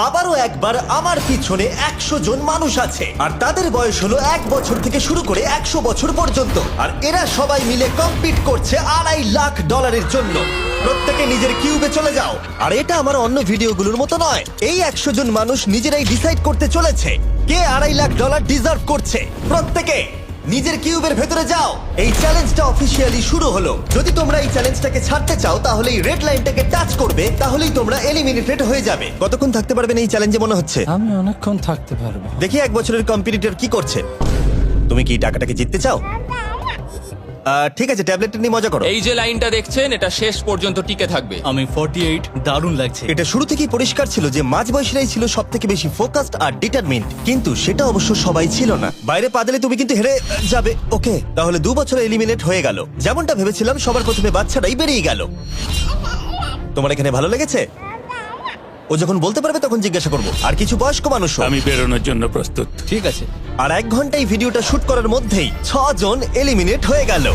আবারও একবার আমার পিছনে 100 জন মানুষ আছে আর তাদের বয়স হলো 1 বছর থেকে শুরু করে 100 বছর পর্যন্ত। আর এরা সবাই মিলে কম্পিট করছে $2.5 লাখ জন্য। প্রত্যেকে নিজের কিউবে চলে যাও। আর এটা আমার অন্য ভিডিওগুলোর মতো নয়, এই 100 জন মানুষ নিজেরাই ডিসাইড করতে চলেছে কে $2.5 লাখ ডিজার্ভ করছে। প্রত্যেকে নিজের কিউবের ভেতরে যাও। এই চ্যালেঞ্জটা অফিসিয়ালি শুরু হলো। যদি তোমরা এই চ্যালেঞ্জটাকে ছাড়তে চাও তাহলে এই রেড লাইনটাকে টাচ করবে, তাহলেই তোমরা এলিমিনেটেড হয়ে যাবে। কতক্ষণ থাকতে পারবেন এই চ্যালেঞ্জে মনে হচ্ছে? আমি অনেকক্ষণ থাকতে পারবো। দেখি 1 বছরের কম্পিটিটর কি করছে। তুমি কি টাকাটাকে জিততে চাও? ঠিক আছে, ট্যাবলেটটা নিয়ে মজা করো। এই যে লাইনটা দেখছেন এটা শেষ পর্যন্ত টিকে থাকবে। আমি 48, দারুণ লাগছে। এটা শুরু থেকেই পরিষ্কার ছিল যে মাঝবয়সীরাই ছিল সব থেকে বেশি ফোকাসড আর ডিটারমিন্ড, কিন্তু সেটা অবশ্য সবাই ছিল না। বাইরে পা দিলে তুমি কিন্তু হেরে যাবে। ওকে, তাহলে 2 বছরে এলিমিনেট হয়ে গেল। যেমনটা ভেবেছিলাম, সবার প্রথমে বাচ্চারাই বেরিয়ে গেল। তোমার এখানে ভালো লেগেছে? ও যখন বলতে পারবে তখন জিজ্ঞাসা করবো। আর কিছু বয়স্ক মানুষ। আমি বেরোনোর জন্য প্রস্তুত। ঠিক আছে। আর 1 ঘন্টায় ভিডিওটা শুট করার মধ্যেই 6 জন এলিমিনেট হয়ে গেল।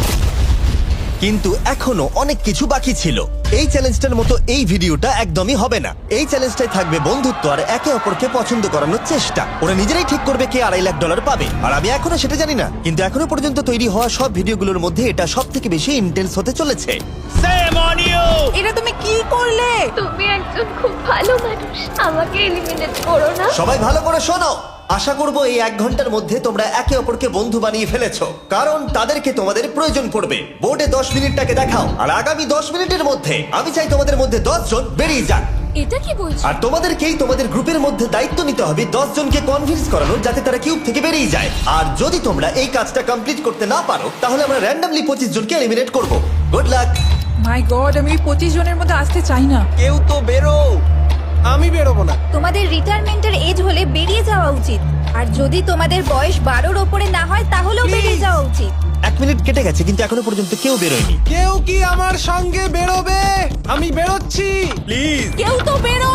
কিন্তু এখনো অনেক কিছু বাকি ছিল। এই চ্যালেঞ্জটার মতো এই ভিডিওটা একদমই হবে না। এই চ্যালেঞ্জটাই থাকবে বন্ধুত্ব আর একে অপরকে পছন্দ করানোর চেষ্টা। ওরা নিজেরাই ঠিক করবে কে $2.5 লাখ পাবে। আর আমি এখনো সেটা জানি না, কিন্তু এখনো পর্যন্ত তৈরি হওয়া সব ভিডিওগুলোর মধ্যে এটা সব থেকে বেশি ইন্টেন্স হতে চলেছে। এটা তুমি কি করলে? তুমি একজন খুব ভালো মানুষ, আমাকে এলিমিনেট করো না। সবাই ভালো করে শোনো। আশা করব এই 1 ঘন্টার মধ্যে তোমরা একে অপরকে বন্ধু বানিয়ে ফেলেছো, কারণ তাদেরকে তোমাদের প্রয়োজন পড়বে। বোর্ডে 10 মিনিটটাকে দেখাও, আর আগামী 10 মিনিটের মধ্যে আমি চাই তোমাদের মধ্যে 10 জন বেরিয়ে যাক। এটা কি বলছো? আর তোমাদেরকেই তোমাদের গ্রুপের মধ্যে দায়িত্ব নিতে হবে 10 জনকে কনভিন্স করানোর, যাতে তারা কিউব থেকে বেরিয়ে যায়। আর যদি তোমরা এই কাজটা কমপ্লিট করতে না পারো তাহলে আমরা র্যান্ডমলি 25 জনকে এলিমিনেট করব। Good luck. মাই গড, আমি 25 জনের মধ্যে আসতে চাই না। কেউ তো বেরো। আমি বেরোবো না। তোমাদের রিটায়ারমেন্টের এজ হলে বেরিয়ে যাওয়া উচিত। আর যদি তোমাদের বয়স 12-র ওপরে না হয় তাহলেও বেরিয়ে যাওয়া উচিত। 1 মিনিট কেটে গেছে কিন্তু এখনো পর্যন্ত কেউ বেরোয়নি। কেউ কি আমার সঙ্গে বেরোবে? আমি বেরোচ্ছি। প্লিজ কেউ তো বেরো।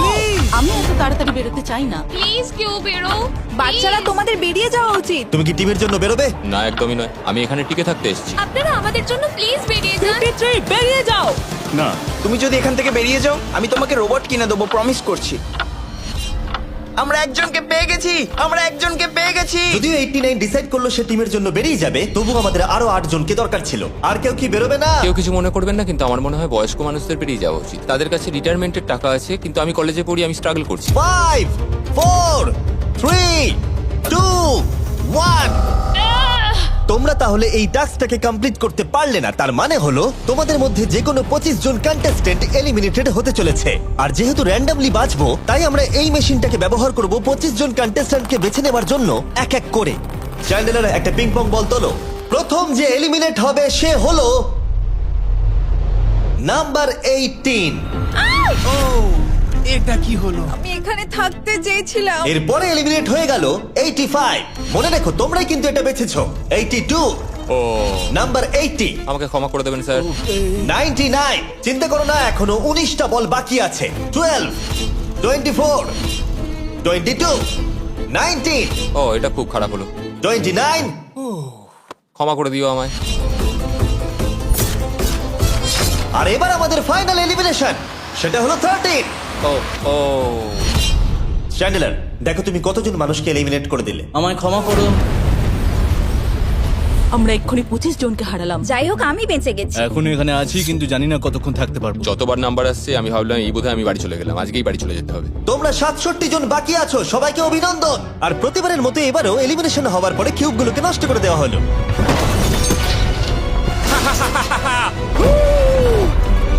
আমি এত তাড়াতাড়ি বেরোতে চাই না। প্লিজ কেউ বেরো। বাচ্চারা, তোমাদের বেরিয়ে যাওয়া উচিত। তুমি কি টিমের জন্য বেরোবে? না, একদমই নয়, আমি এখানে টিকে থাকতে এসেছি। আপনারা আমাদের জন্য প্লিজ বেরিয়ে যান। 53, বেরিয়ে যাও। না, তুমি যদি এখান থেকে বেরিয়ে যাও আমি তোমাকে রোবট কিনে দেবো, প্রমিস করছি। আমরা একজনকে পেয়ে গেছি। যদিও 89 ডিসাইড করলো সে টিমের জন্য বেরিয়ে যাবে, তবু আমাদের আরো 8 জনকে দরকার ছিল। আর কেউ কি বেরোবে না? কেউ কিছু মনে করবেন না, কিন্তু আমার মনে হয় বয়স্ক মানুষদের বেরিয়ে যাওয়া উচিত। তাদের কাছে রিটায়ারমেন্টের টাকা আছে, কিন্তু আমি কলেজে পড়ি, আমি স্ট্রাগল করছি। 5 4 3 2 1। তোমরা তাহলে এই টাস্কটাকে কমপ্লিট করতে পারলে না, তার মানে হলো তোমাদের মধ্যে যে কোনো 25 জন কন্টেস্টেন্ট এলিমিনেটেড হতে চলেছে। আর যেহেতু র্যান্ডমলি বাঁচবো, তাই আমরা এই মেশিনটাকে ব্যবহার করব 25 জন কন্টেস্টেন্টকে বেছে নেবার জন্য এক এক করে। চ্যান্ডেলার, একটা পিং পং বল তোলো। প্রথম যে এলিমিনেট হবে সে হলো নাম্বার 18। এটা কি হলো? আমি এখানে থাকতে চেয়েছিলাম। এরপরে এলিমিনেট হয়ে গেল 85। মনে রেখো তোমরাই কিন্তু এটা বেছেছো। 82, ও, নাম্বার 80, আমাকে ক্ষমা করে দেবেন স্যার। 99। চিন্তা করো না, এখনো 19টা বল বাকি আছে। 12, 24, 22, 19, ও, এটা খুব খারাপ হলো। 29। ক্ষমা করে দিও আমায়। আর এবার আমাদের ফাইনাল এলিমিনেশন, সেটা হলো 13। ও ও, চ্যান্ডেলার, দেখো তুমি কতজন মানুষকে এলিমিনেট করে দিলে। আমায় ক্ষমা করো। আমরা এক্ষুনি 25 জনকে হারালাম। যাই হোক, আমি বেঁচে গেছি। এখনো এখানে আছি, কিন্তু জানি না কতক্ষণ থাকতে পারবো। যতবার নাম্বার আসছে আমি ভাবলাম এই বোধহয় আমি বাড়ি চলে গেলাম, আজকেই বাড়ি চলে যেতে হবে। তোমরা 67 জন বাকি আছো, সবাইকে অভিনন্দন। আর প্রতিবারের মতো এবারও এলিমিনেশন হওয়ার পরে কিউবগুলোকে নষ্ট করে দেওয়া হলো।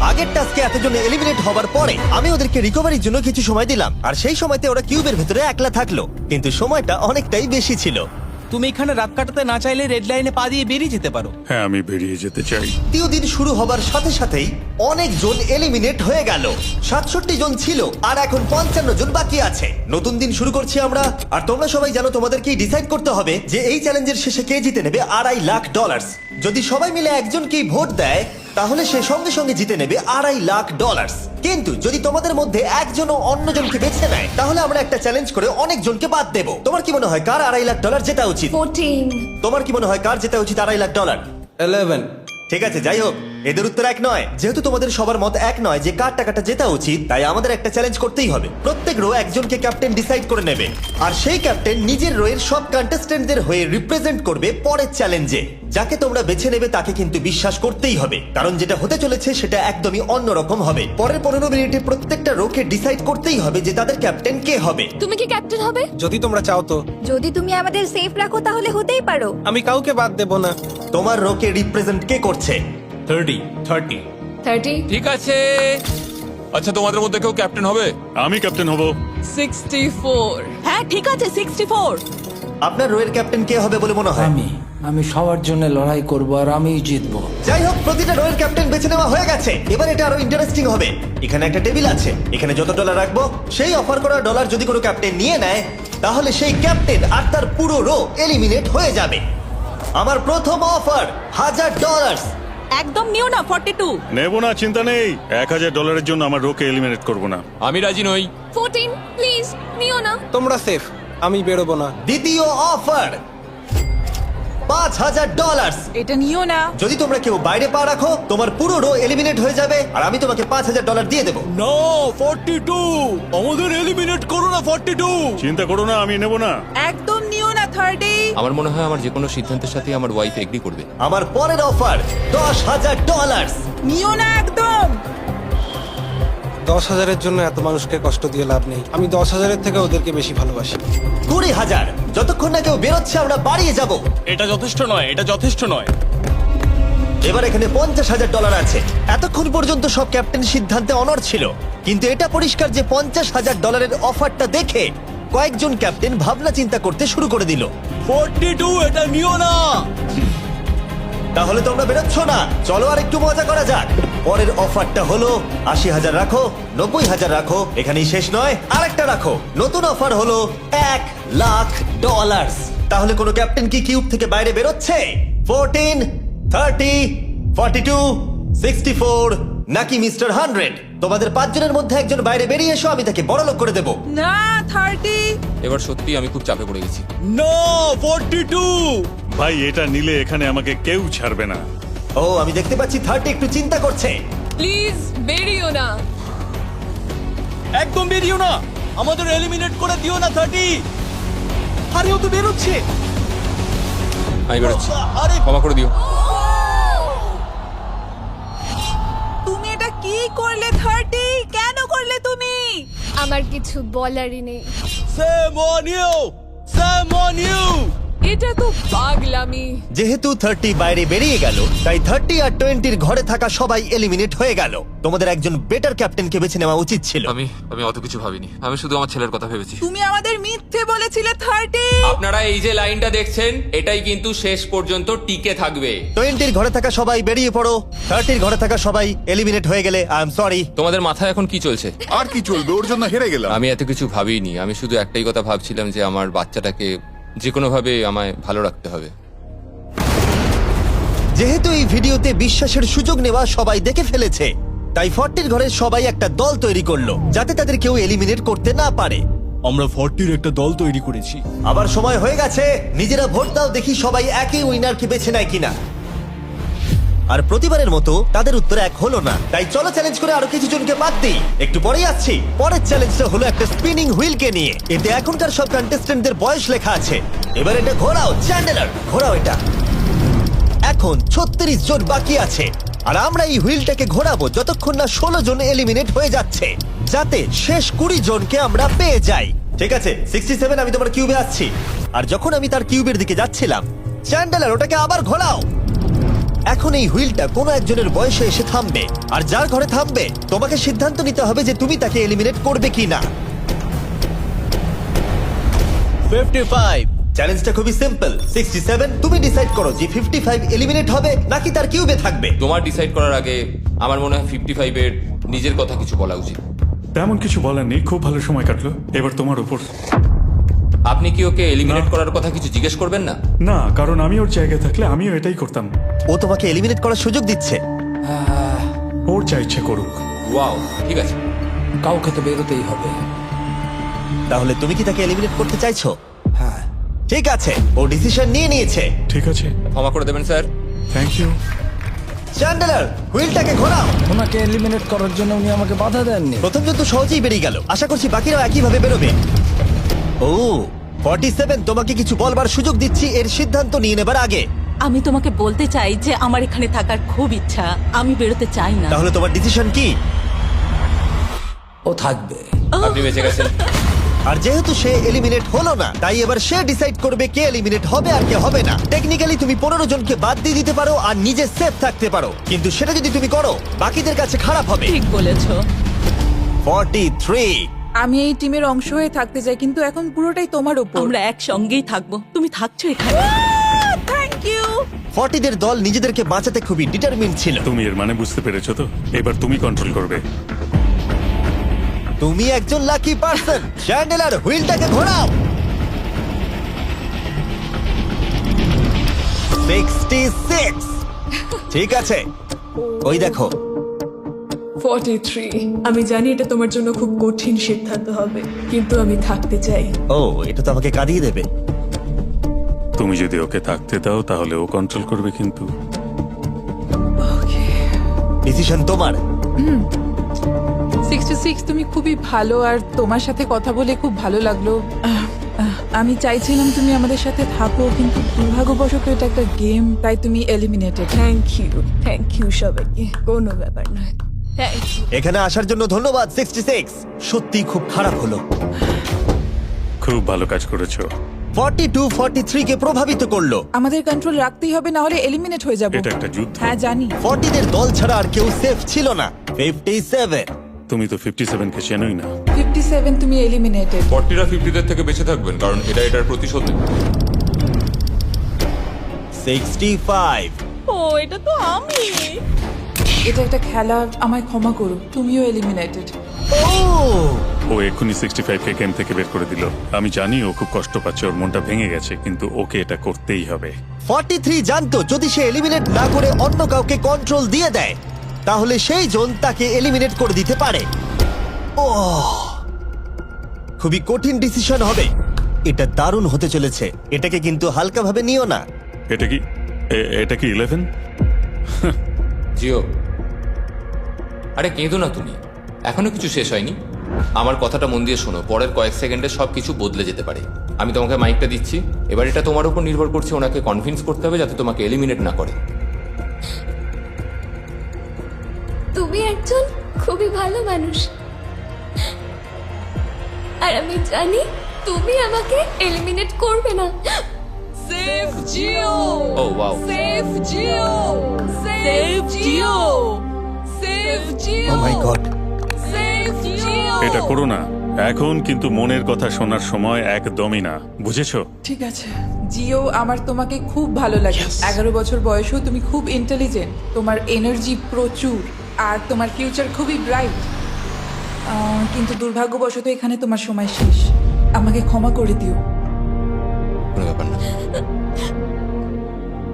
আগের টাস্কে এতজন এলিমিনেট হবার পরে আমি ওদেরকে রিকভারির জন্য কিছু সময় দিলাম, আর সেই সময়তে ওরা কিউবের ভিতরে একলা থাকলো, কিন্তু সময়টা অনেকটাই বেশি ছিল। তুমি এখানে রাত কাটাতে না চাইলে রেড লাইনে পা দিয়ে বেরিয়ে যেতে পারো। হ্যাঁ, আমি বেরিয়ে যেতে চাই। তৃতীয় দিন শুরু হবার সাথে সাথেই অনেক জন এলিমিনেট হয়ে গেল। 67 জন ছিল আর এখন 55 জন বাকি আছে। নতুন দিন শুরু করছি আমরা, আর তোমরা সবাই জানো তোমাদেরকেই ডিসাইড করতে হবে যে এই চ্যালেঞ্জের শেষে কে জিতে নেবে $2.5 লাখ। যদি সবাই মিলে একজনকেই ভোট দেয় তাহলে সে সঙ্গে সঙ্গে জিতে নেবে $2.5 লাখ। কিন্তু যদি তোমাদের মধ্যে একজনও অন্যজনকে বেছে নেয় তাহলে আমরা একটা চ্যালেঞ্জ করে অনেক জনকে বাদ দেব। তোমার কি মনে হয় কার $2.5 লাখ জেতা উচিত? 14। তোমার কি মনে হয় কার জেতা উচিত $2.5 লাখ? 11। ঠিক আছে, যাই হোক, এদের উত্তর এক নয়। যেহেতু তোমাদের সবার মত এক নয় যে কার টাকাটা জেতা উচিত, তাই আমাদের একটা চ্যালেঞ্জ করতেই হবে। প্রত্যেক রো একজনকে ক্যাপ্টেন ডিসাইড করে নেবে, আর সেই ক্যাপ্টেন নিজের রোয়ের সব কন্টেস্টেন্টদের হয়ে রিপ্রেজেন্ট করবে পরের চ্যালেঞ্জে। যাকে তোমরা বেছে নেবে তাকে কিন্তু বিশ্বাস করতেই হবে, কারণ যেটা হতে চলেছে সেটা একদমই অন্যরকম হবে। পরের 15 মিনিটে প্রত্যেকটা রোকে ডিসাইড করতেই হবে যে তাদের ক্যাপ্টেন কে হবে। তুমি কি ক্যাপ্টেন হবে? যদি তোমরা চাও তো। যদি তুমি আমাদের সেফ রাখো তাহলে হতেই পারো। আমি কাউকে বাদ দেব না। তোমার রোকে রিপ্রেজেন্ট কে করছে? 30 ঠিক আছে। আচ্ছা, তোমাদের মধ্যে কেউ ক্যাপ্টেন হবে? আমি ক্যাপ্টেন হব। 64 হ্যাঁ ঠিক আছে 64। আপনার রোয়ের ক্যাপ্টেন কে হবে বলে মনে হয়? আমি সবার জন্য লড়াই করব আর আমিই জিতবো। যাই হোক, প্রতিটা রোয়ের ক্যাপ্টেন বেছে নেওয়া হয়ে গেছে। এবার এটা আরো ইন্টারেস্টিং হবে। এখানে একটা টেবিল আছে, এখানে যত ডলার রাখবো সেই অফার করা ডলার যদি কোনো ক্যাপ্টেন নিয়ে নেয়, তাহলে সেই ক্যাপ্টেন আর তার পুরো রো এলিমিনেট হয়ে যাবে। আমার প্রথম অফার $1000। একদম নিও না 42। নেব না, চিন্তা নেই। $1000 জন্য আমার রোকে এলিমিনেট করব না। আমি রাজি নই। 14 প্লিজ নিও না। তোমরা সেফ, আমি বেরোবো না। দ্বিতীয় অফার $5000। এটা নিও না। যদি তোমরা কেউ বাইরে পা রাখো, তোমার পুরো রো এলিমিনেট হয়ে যাবে, আর আমি তোমাকে $5000 দিয়ে দেবো। নো 42, আমাদের এলিমিনেট করো না 42। চিন্তা করো না, আমি নেব না। একদম নিও না 30। আমার মনে হয় আমার যে কোনো সিদ্ধান্তের সাথে আমার ওয়াইফ এগ্রি করবে। আমার পরের অফার $10000। নিও না একদম। 10,000-এর জন্য এত মানুষকে কষ্ট দিয়ে লাভ নেই। আমি 10,000-এর থেকে ওদেরকে বেশি ভালোবাসি। 20,000। যতক্ষণ না কেউ বেরোচ্ছে আমরা বাড়িয়ে যাব। এটা যথেষ্ট নয়, এটা যথেষ্ট নয়। এবার এখানে $50,000 আছে। এতক্ষণ পর্যন্ত সব ক্যাপ্টেন সিদ্ধান্তে অনড় ছিল, কিন্তু এটা পরিষ্কার যে $50,000-এর অফারটা দেখে কয়েকজন ক্যাপ্টেন ভাবনা চিন্তা করতে শুরু করে দিল। 42, এটা নিও না। তাহলে তোমরা বেরোচ্ছ না? চলো আর একটু মজা করা যাক। পরের অফারটা হলো 80,000 রাখো, 90,000 রাখো, এখানেই শেষ নয়, আরেকটা রাখো। নতুন অফার হলো $1,00,000। তাহলে কোনো ক্যাপ্টেন কি কিউব থেকে বাইরে বেরোচ্ছে? 14, 30, 42, 64 নাকি মিস্টার 100? তোমাদের 5 জনের মধ্যে একজন বাইরে বেরিয়ে এসো, আমি তাকে বড়লোক করে দেবো। না 30। এবার সত্যি আমি খুব চাপে পড়ে গেছি। নো 42। ভাই, এটা নিলে এখানে আমাকে কেউ ছাড়বে না। ও, আমি দেখতে পাচ্ছি 30 একটু চিন্তা করছে। প্লিজ বেরিও না। একদম বেরিও না, আমাদের এলিমিনেট করে দিও না 30। আরে ও তো বেরোচ্ছে। আমি বেরোচ্ছি, আরে ক্ষমা করে দিও। তুমি এটা কি করলে 30? কেন করলে তুমি? আমার কিছু বলারই নেই। Same on you, same on you. এটা তো পাগলামি। যেহেতু 30 বাইরে বেরিয়ে গেল, তাই 30 আর 20-র ঘরে থাকা সবাই এলিমিনেট হয়ে গেল। তোমাদের একজন বেটার ক্যাপ্টেনকে বেছে নেওয়া উচিত ছিল। আমি অত কিছু ভাবিনি, আমি শুধু আমার ছেলের কথা ভেবেছি। তুমি আমাদের মিথ্যে বলেছিলে 30। আপনারা এই যে লাইনটা দেখছেন, এটাই কিন্তু শেষ পর্যন্ত টিকে থাকবে। 20-র ঘরে থাকা সবাই বেরিয়ে পড়ো। 30-র ঘরে থাকা সবাই এলিমিনেট হয়ে গেলে আই এম সরি। তোমাদের মাথায় এখন কি চলছে? আর কি চলবে, ওর জন্য হেরে গেলাম। আমি এত কিছু ভাবিনি, আমি শুধু একটাই কথা ভাবছিলাম যে আমার বাচ্চাটাকে যে কোনো ভাবে আমায় ভালো রাখতে হবে। যেহেতু এই ভিডিওতে বিশ্বাসের সুযোগ নেওয়া সবাই দেখে ফেলেছে, তাই 40-র ঘরের সবাই একটা দল তৈরি করলো যাতে তাদের কেউ এলিমিনেট করতে না পারে। আমরা 40-র একটা দল তৈরি করেছি। আবার সময় হয়ে গেছে, নিজেরা ভোট দাও, দেখি সবাই একই উইনারকে বেছে নেয় কিনা। আর প্রতিবারের মতো তাদের উত্তর এক হলো না, তাই চলো চ্যালেঞ্জ করে আরো কিছু জনকে বাদ দিই। একটু পরেই আসছি। পরের চ্যালেঞ্জটা হলো একটা স্পিনিং হুইলকে নিয়ে। এতে এখনকার সব কন্টেস্টেন্টদের বয়স লেখা আছে। এবার এটা ঘোরাও, চ্যান্ডেলার ঘোরাও এটা। এখন 36 জন বাকি আছে, আর আমরা এই হুইলটাকে ঘোরাবো যতক্ষণ না 16 জন এলিমিনেট হয়ে যাচ্ছে, যাতে শেষ 20 জনকে আমরা পেয়ে যাই। ঠিক আছে 67, আমি তোমার কিউবে আসছি। আর যখন আমি তার কিউবের দিকে যাচ্ছিলাম, চ্যান্ডেলার ওটাকে আবার ঘোরাও। এখন এই হুইলটা কোনো একজনের বয়সে এসে থামবে, আর যার ঘরে থামবে তোমাকে সিদ্ধান্ত নিতে হবে যে তুমি তাকে এলিমিনেট করবে কিনা। 55। চ্যালেঞ্জটা খুবই সিম্পল। 67, তুমি ডিসাইড করো যে 55 এলিমিনেট হবে নাকি তার কিউবে থাকবে। তোমার ডিসাইড করার আগে আমার মনে হয় 55-এর নিজের কথা কিছু বলা উচিত। তেমন কিছু বলার নেই, খুব ভালো সময় কাটলো। এবার তোমার উপর। আপনি কি ওকে এলিমিনেট না। করার কথা কিছু জিজ্ঞেস করবেন না? না, কারণ আমি ওর জায়গায় থাকলে আমিও এটাই করতাম। ও তোমাকে এলিমিনেট করার সুযোগ দিচ্ছে। ওর যা ইচ্ছে করুক। ওয়াও, ঠিক আছে। কাউকে তো বেরোতেই হবে। তাহলে তুমি কি তাকে এলিমিনেট করতে চাইছো? হ্যাঁ। ঠিক আছে, ও ডিসিশন নিয়ে নিয়েছে। ঠিক আছে, ক্ষমা করে দেবেন স্যার। Thank you. চ্যান্ডেলার হুইলটাকে ঘোরাও। ওনাকে এলিমিনেট করার জন্য উনি আমাকে বাধা দেননি। প্রথম জন তো সহজেই বেরিয়ে গেল, আশা করছি বাকিরাও একইভাবে বেরোবে। ও 47, তোমাকে কিছু বলবার সুযোগ দিচ্ছি এর সিদ্ধান্ত নিয়ে নেবার আগে। আমি তোমাকে বলতে চাই যে আমার এখানে থাকার খুব ইচ্ছা, আমি বেরোতে চাই না। তাহলে তোমার ডিসিশন কি? ও থাকবে। আপনি বেঁচে গেছেন। আর যেহেতু সে এলিমিনেট হলো না, তাই এবার সে ডিসাইড করবে কে এলিমিনেট হবে আর কে হবে না। টেকনিক্যালি তুমি 15 জনকে বাদ দিয়ে দিতে পারো আর নিজে সেফ থাকতে পারো, কিন্তু সেটা যদি তুমি করো বাকিদের কাছে খারাপ হবে। ঠিক বলেছো। 43। আমি এই টিমের অংশ হয়ে থাকতে চাই, কিন্তু এখন পুরোটাই তোমার উপর। আমরা একসঙ্গেই থাকবো, তুমি থাকছো এখানে। Thank you. 40 দের দল নিজেদেরকে বাঁচাতে খুবই ডিটারমিন ছিল। তুমি এর মানে বুঝতে পেরেছো তো? এবার তুমি কন্ট্রোল করবে। তুমি একজন লাকি পারসন। চ্যান্ডেলার হুইলটাকে ঘোরাও। 66। ঠিক আছে, ওই দেখো। 43। আমি জানি এটা তোমার জন্য খুব কঠিন সিদ্ধান্ত হবে, কিন্তু আমি থাকতে চাই। ও, এটা তো আমাকে কাঁদিয়ে দেবে। তুমি যদি ওকে থাকতে দাও তাহলে ও কন্ট্রোল করবে, কিন্তু ডিসিশন তোমার। 66, তুমি খুবই ভালো আর তোমার সাথে কথা বলে খুব ভালো লাগলো। আমি চাইছিলাম তুমি আমাদের সাথে থাকো, কিন্তু দুর্ভাগ্যবশত এটা একটা গেম, তাই তুমি এলিমিনেটেড। থ্যাংক ইউ সবাইকে, কোনো ব্যাপার নয়। Thank you. এখানে আসার জন্য ধন্যবাদ 66। সত্যি খুব খারাপ হলো। খুব ভালো কাজ করেছো। 42 43 কে প্রভাবিত করলো। আমাদের কন্ট্রোল রাখতেই হবে, না হলে এলিমিনেট হয়ে যাব। এটা একটা যুদ্ধ। হ্যাঁ জানি। 40 দের দল ছাড়া আর কেউ সেফ ছিল না। 57। তুমি তো 57 কে চেনোই না। 57, তুমি এলিমিনেটেড। 40রা 50দের থেকে বেঁচে থাকবেন, কারণ এটা এটার প্রতিশোধ নেবে। 65। ও, এটা তো আমি। এটা একটা খেলা, আমায় ক্ষমা করো, তুমিও এলিমিনেটেড। ও এক্ষুনি 65 কে গেম থেকে বের করে দিল। আমি জানি ও খুব কষ্ট পাচ্ছে, ওর মনটা ভেঙে গেছে, কিন্তু ওকে এটা করতেই হবে। 43 জানতো যদি সে এলিমিনেট না করে অন্য কাউকে কন্ট্রোল দিয়ে দেয়, তাহলে সেই জন তাকে এলিমিনেট করে দিতে পারে। ও, খুবই কঠিন ডিসিশন হবে। এটা দারুণ হতে চলেছে। এটাকে কিন্তু হালকাভাবে নিও না। এটা কি 11? জিও, আরে কেঁদো না তুমি, এখনো কিছু শেষ হয়নি। আমার কথাটা মন দিয়ে শোনো, পরের কয়েক সেকেন্ডে সবকিছু বদলে যেতে পারে। আমি তোমাকে মাইকটা দিচ্ছি, এবার এটা তোমার উপর নির্ভর করছে ওনাকে কনভিন্স করতে হবে যাতে তোমাকে এলিমিনেট না করে। তুমি একজন খুবই ভালো মানুষ, আর আমি জানি তুমি আমাকে এলিমিনেট করবে না। সেভ জিও। ও ওয়াও, সেভ জিও। সেভ জিও। সেভ জিও। Oh my God. সেভ জিও। এটা করো না এখন, কিন্তু মনের কথা শোনার সময় একদমই না, বুঝেছো? ঠিক আছে জিও, আমার তোমাকে খুব ভালো লাগে। 11 বছর বয়সেও তুমি খুব ইন্টেলিজেন্ট, তোমার এনার্জি প্রচুর, আর তোমার ফিউচার খুবই ব্রাইট। কিন্তু দুর্ভাগ্যবশত এখানে তোমার সময় শেষ। আমাকে ক্ষমা করে দিও। কোনো ব্যাপার না।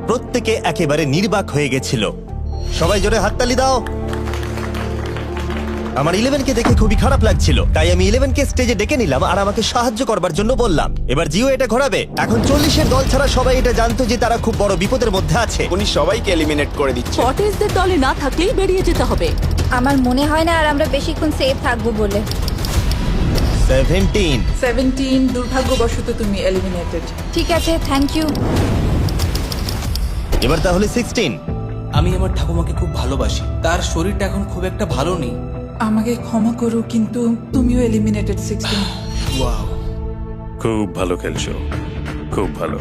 প্রত্যেকে একেবারে নির্বাক হয়ে গেছিল। সবাই জোরে হাততালি দাও। আমার 11 কে দেখে খুবই খারাপ লাগছিল, তাই আমি 11 কে স্টেজে ডেকে নিলাম আর আমাকে সাহায্য করবার জন্য বললাম। এবার জিও এটা ঘোরাবে। এখন 40 এর দল ছাড়া সবাই এটা জানতো যে তারা খুব বড় বিপদের মধ্যে আছে। উনি সবাইকে এলিমিনেট করে দিচ্ছে। ফর্টিজদের দলে না থাকলেই বেরিয়ে যেতে হবে। আমার মনে হয় না আর আমরা বেশিক্ষণ সেফ থাকবো বলে। 17। দুর্ভাগ্যবশত তুমি এলিমিনেটেড। ঠিক আছে, থ্যাংক ইউ। এবার তাহলে 16। আমি আমার ঠাকুমাকে খুব ভালোবাসি, তার শরীরটা এখন খুব একটা ভালো নেই। আমাকে ক্ষমা করো, কিন্তু তুমিও এলিমিনেটেড 16। ওয়াও, খুব ভালো খেলছো, খুব ভালো।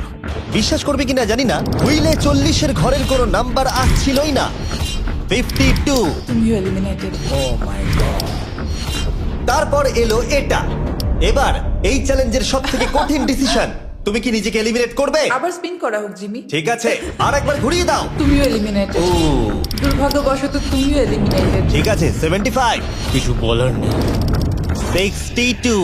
বিশ্বাস করবে কিনা জানি না, হুইলে 40 এর ঘরের কোনো নাম্বার আসছিলই না। 52। তুমিও এলিমিনেটেড। O my god. তারপর এলো এটা। এবার এই চ্যালেঞ্জের সবথেকে কঠিন ডিসিশন। তুমি কি নিজেকে এলিমিনেট করবে? আবার স্পিন করা হোক জিমি। ঠিক আছে, আর একবার ঘুরিয়ে দাও। তুমিও এলিমিনেটেড। ও, দুর্ভাগ্যবশত তুমিও এলিমিনেটেড। ঠিক আছে, 75। কিছু বলার নেই। 62।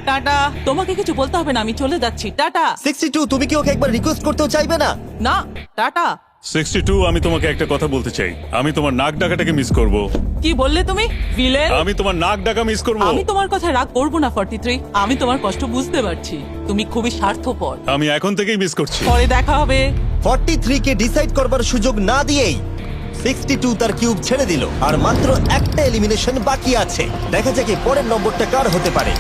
টাটা, তোমাকে কিছু বলতে হবে না, আমি চলে যাচ্ছি। টাটা। 62, তুমি কি ওকে একবার রিকোয়েস্ট করতেও চাইবে না? না, টাটা। 62, আমি তোমাকে একটা কথা বলতে চাই। আমি তোমার নাক ডাকাটাকে মিস করব। কি বললে তুমি? ভিলেন? আমি তোমার নাক ডাকা মিস করব। আমি তোমার কথা রাগ করবো না 43। আমি তোমার কষ্ট বুঝতে পারছি, তুমি খুবই স্বার্থপর। আমি এখন থেকেই মিস করছি। পরে দেখা হবে। 43 কে ডিসাইড করবার সুযোগ না দিয়েই 62 তার কিউব ছেড়ে দিল আর মাত্র একটা এলিমিনেশন বাকি আছে। দেখা যাক এই পরের নম্বরটা কার হতে পারে।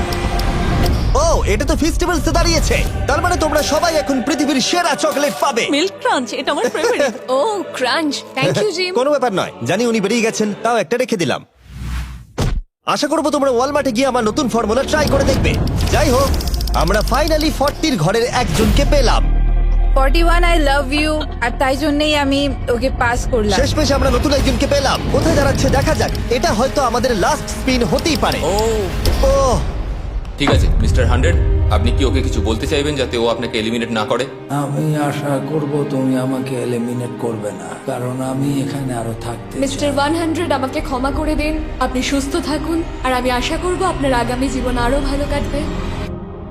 ও, এটা তো ফেস্টিভ্যালসে দাঁড়িয়েছে। তার মানে তোমরা সবাই এখন পৃথিবীর সেরা চকলেট পাবে। মিল্ক ক্রাঞ্চ এটা আমার ফেভারিট। ও ক্রাঞ্চ, থ্যাংক ইউ জিম। কোনো ব্যাপার নয়, জানি উনি বেরিয়ে গেছেন, তাও একটা রেখে দিলাম। আশা করবো তোমরা ওয়ালমার্টে গিয়ে আমার নতুন ফর্মুলা ট্রাই করে দেখবে। যাই হোক, আমরা ফাইনালি 40 ঘরের একজনকে পেলাম। 41 আই লাভ ইউ, আর তাই জন্যই আমি ওকে পাস করলাম। শেষমেশ আমরা নতুন একজনকে পেলাম। কোথায় দাঁড়াচ্ছে দেখা যাক। এটা হয়তো আমাদের লাস্ট স্পিন হতেই পারে। ও ঠিক আছে মিস্টার 100, আপনি কি ওকে কিছু বলতে চাইবেন যাতে ও আপনাকে এলিমিনেট না করে? আমি আশা করব তুমি আমাকে এলিমিনেট করবে না, কারণ আমি এখানে আরো থাকতে মিস্টার 100 আমাকে ক্ষমা করে দিন। আপনি সুস্থ থাকুন, আর আমি আশা করব আপনার আগামী জীবন আরো ভালো কাটবে।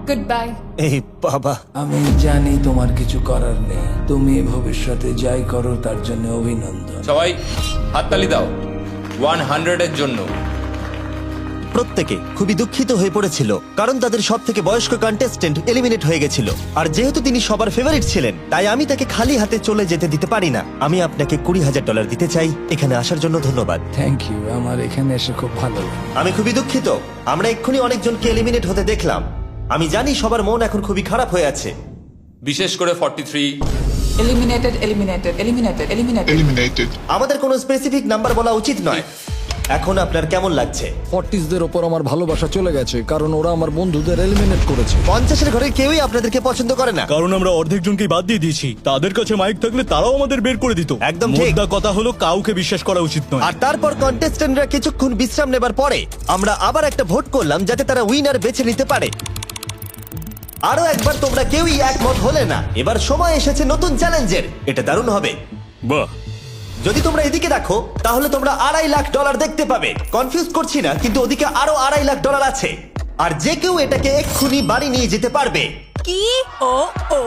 Good bye. এই বাবা, আমি জানি তোমার কিছু করার নেই। তুমি ভবিষ্যতে যাই করো তার জন্য অভিনন্দন। সবাই হাততালি দাও 100 এর জন্য। প্রত্যেকে খুবই দুঃখিত হয়ে পড়েছিল কারণ তাদের সব থেকে বয়স্ক কন্টেস্টেন্ট এলিমিনেট হয়ে গেছিল। আর যেহেতু তিনি সবার ফেভারিট ছিলেন, তাই আমি তাকে খালি হাতে চলে যেতে দিতে পারি না। আমি আপনাকে $20,000 দিতে চাই। এখানে আসার জন্য ধন্যবাদ। থ্যাংক ইউ, আমার এখানে এসে খুব ভালো লাগে। আমি খুবই দুঃখিত, আমরা এক্ষুনি অনেকজনকে এলিমিনেট হতে দেখলাম। আমি জানি সবার মন এখন খুবই খারাপ হয়ে আছে। বিশেষ করে 43। Eliminated, eliminated, eliminated, eliminated. আমাদের কোনো স্পেসিফিক নাম্বার বলা উচিত নয়। এখন আপনার কেমন লাগছে? 40দের ওপর আমার ভালোবাসা চলে গেছে, কারণ ওরা আমার বন্ধুদের এলিমিনেট করেছে। 50-এর ঘরে কেউই আপনাদেরকে পছন্দ করে না। কারণ আমরা অর্ধেক জনকেই বাদ দিয়ে দিয়েছি। তাদের কাছে মাইক থাকলে তারাও আমাদের বের করে দিত। একদম ঠিক। মোদ্দা কথা হলো কাউকে বিশ্বাস করা উচিত নয়। আর তারপর কন্টেস্টেন্টরা কিছুক্ষণ বিশ্রাম নেবার পরে আমরা আবার একটা ভোট করলাম যাতে তারা উইনার বেছে নিতে পারে। আরো একবার তোমরা কেউই একমত হলে না। এবার সময় এসেছে নতুন চ্যালেঞ্জের। এটা দারুণ হবে। বাহ, যদি তোমরা এদিকে দেখো তাহলে তোমরা $2.5 লাখ দেখতে পাবে। কনফিউজ করছি না, কিন্তু ওদিকে আরো $2.5 লাখ আছে। আর যে কেউ এটাকে এক্ষুনি বাড়ি নিয়ে যেতে পারবে। কি? ও ও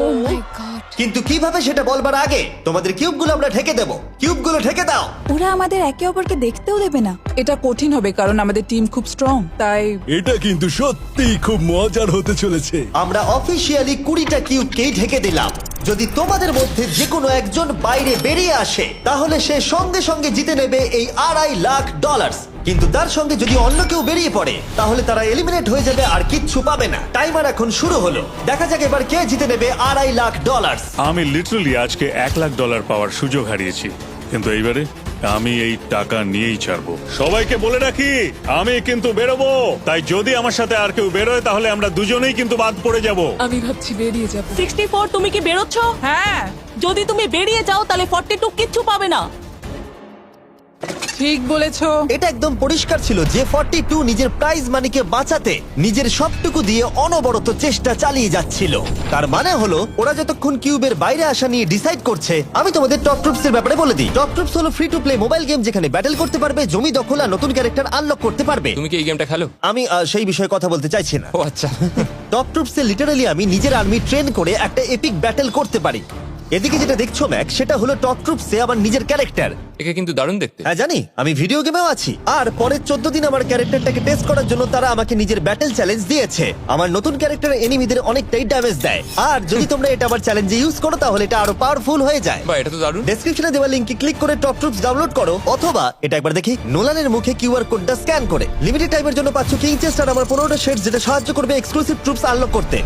ও মাই গড। কিন্তু কিভাবে সেটা বলবার আগে তোমাদের কিউবগুলো আমরা ঢেকে দেবো। কিউবগুলো ঢেকে দাও। ওরা আমাদের একে অপরকে দেখতেও দেবে না। এটা কঠিন হবে কারণ আমাদের টিম খুব স্ট্রং, তাই এটা কিন্তু সত্যিই খুব মজার হতে চলেছে। আমরা অফিসিয়ালি 20টা কিউবকেই ঢেকে দিলাম। যদি তোমাদের মধ্যে যে কোনো একজন বাইরে বেরিয়ে আসে তাহলে সে সঙ্গে সঙ্গে জিতে নেবে এই $2.5 লাখ। কিন্তু তার সঙ্গে যদি অন্য কেউ বেরিয়ে পড়ে তাহলে তারা এলিমিনেট হয়ে যাবে আর কিচ্ছু পাবে না। টাইমার এখন শুরু হলো। দেখা যাক এবার কে জিতে নেবে $2.5 লাখ। আমি লিটারালি আজকে $1 লাখ পাওয়ার সুযোগ হারিয়েছি, কিন্তু এইবারে আমি এই টাকা নিয়েই ছাড়বো। সবাইকে বলে রাখি, আমি কিন্তু বেরোবো। তাই যদি আমার সাথে আর কেউ বেরোয় তাহলে আমরা দুজনেই কিন্তু বাদ পড়ে যাব। আমি ভাবছি বেরিয়ে যাব। 64 তুমি কি বেরোচ্ছ? হ্যাঁ, যদি তুমি বেরিয়ে যাও তাহলে 42 কিচ্ছু পাবে না। ঠিক বলেছো। এটা একদম পরিষ্কার ছিল যে 42 নিজের প্রাইজ মানিকে বাঁচাতে নিজের সবটুকু দিয়ে অনবরত চেষ্টা চালিয়ে যাচ্ছিল। তার মানে হলো ওরা যতক্ষণ কিউবের বাইরে আসা নিয়ে ডিসাইড করছে। আমি তোমাদের টপ ট্রুপস এর ব্যাপারে বলে দিই। টপ ট্রুপস হলো free to play mobile game যেখানে ব্যাটল করতে পারবে, জমি দখল আর নতুন ক্যারেক্টার আনলক করতে পারবে। তুমি কি এই গেমটা খেলো? আমি সেই বিষয়ে কথা বলতে চাইছি না। ও আচ্ছা। টপ ট্রুপসে লিটারালি আমি নিজের আর্মি ট্রেন করে একটা এপিক ব্যাটল করতে পারি। এদিকে যেটা দেখছো ম্যাক, সেটা হলো টপ ট্রুপসে আমার নিজের ক্যারেক্টার। একে কিন্তু দারুণ দেখতে। হ্যাঁ জানি, আমি ভিডিও গেমেও আছি। আর পরের 14 দিন আমার ক্যারেক্টারটাকে টেস্ট করার জন্য তারা আমাকে নিজের ব্যাটল চ্যালেঞ্জ দিয়েছে। আমার নতুন ক্যারেক্টার এনিমিদের অনেকটাই ড্যামেজ দেয়। আর যদি তোমরা এটা আমার চ্যালেঞ্জে ইউজ করো তাহলে এটা আরো পাওয়ারফুল হয়ে যায়। বাহ, এটা তো দারুণ। ডেসক্রিপশনে দেওয়া লিংকে ক্লিক করে টপ ট্রুপস ডাউনলোড করো, অথবা এটা একবার দেখি নোলানের মুখে কিউআর কোডটা স্ক্যান করে। লিমিটেড টাইমের জন্য পাচ্ছ কিং চেস্ট আর আমার 15টা শেডস, যেটা সাহায্য করবে এক্সক্লুসিভ ট্রুপস আনলক করতে।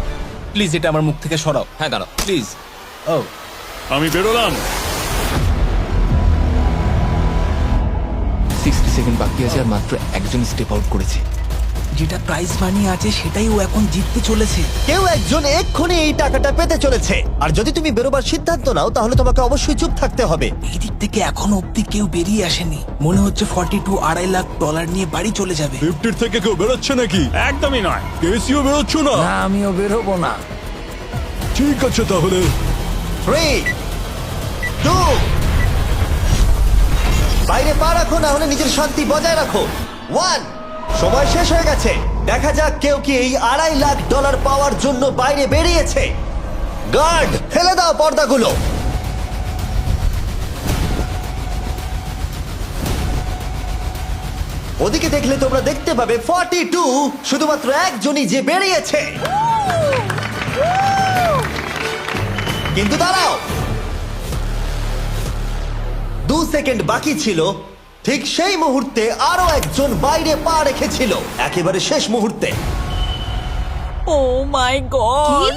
প্লিজ এটা আমার মুখ থেকে সরাও। হ্যাঁ দাঁড়াও। প্লিজ। ও আমি বেরোলাম। 60 সেকেন্ড বাকি আছে আর মাত্র একজন স্টেপ আউট করেছে। যেটা প্রাইজ মানি আছে সেটাই ও এখন জিততে চলেছে। কেউ একজন এক্ষুনি এই টাকাটা পেতে চলেছে। আর যদি তুমি বেরোবার সিদ্ধান্ত নাও তাহলে তোমাকে অবশ্যই চুপ থাকতে হবে। এই দিক থেকে এখনো অব্দি কেউ বেরিয়ে আসেনি। মনে হচ্ছে 42 $2.5 লাখ নিয়ে বাড়ি চলে যাবে। 50 থেকে কেউ বেরোচ্ছে নাকি? একদমই নয়। কেসিও বেরোচ্ছ না? না, আমিও বেরোবো না। ঠিক আছে তাহলে। 3, 2, বাইরে পা রাখো, না হলে নিজের শান্তি বজায় রাখো। 1, সময় শেষ হয়ে গেছে। দেখা যাক কেউ কি এই $2.5 লাখ পাওয়ার জন্য বাইরে বেরিয়েছে। গার্ড, ফেলে দাও পর্দাগুলো। ওদিকে দেখলে তোমরা দেখতে পাবে 42 শুধুমাত্র একজনই যে বেরিয়েছে। কিন্তু দাঁড়াও, 2 সেকেন্ড বাকি ছিল, ঠিক সেই মুহূর্তে আরো একজন বাইরে পা রেখেছিল, একেবারে শেষ মুহূর্তে। ও মাই গড,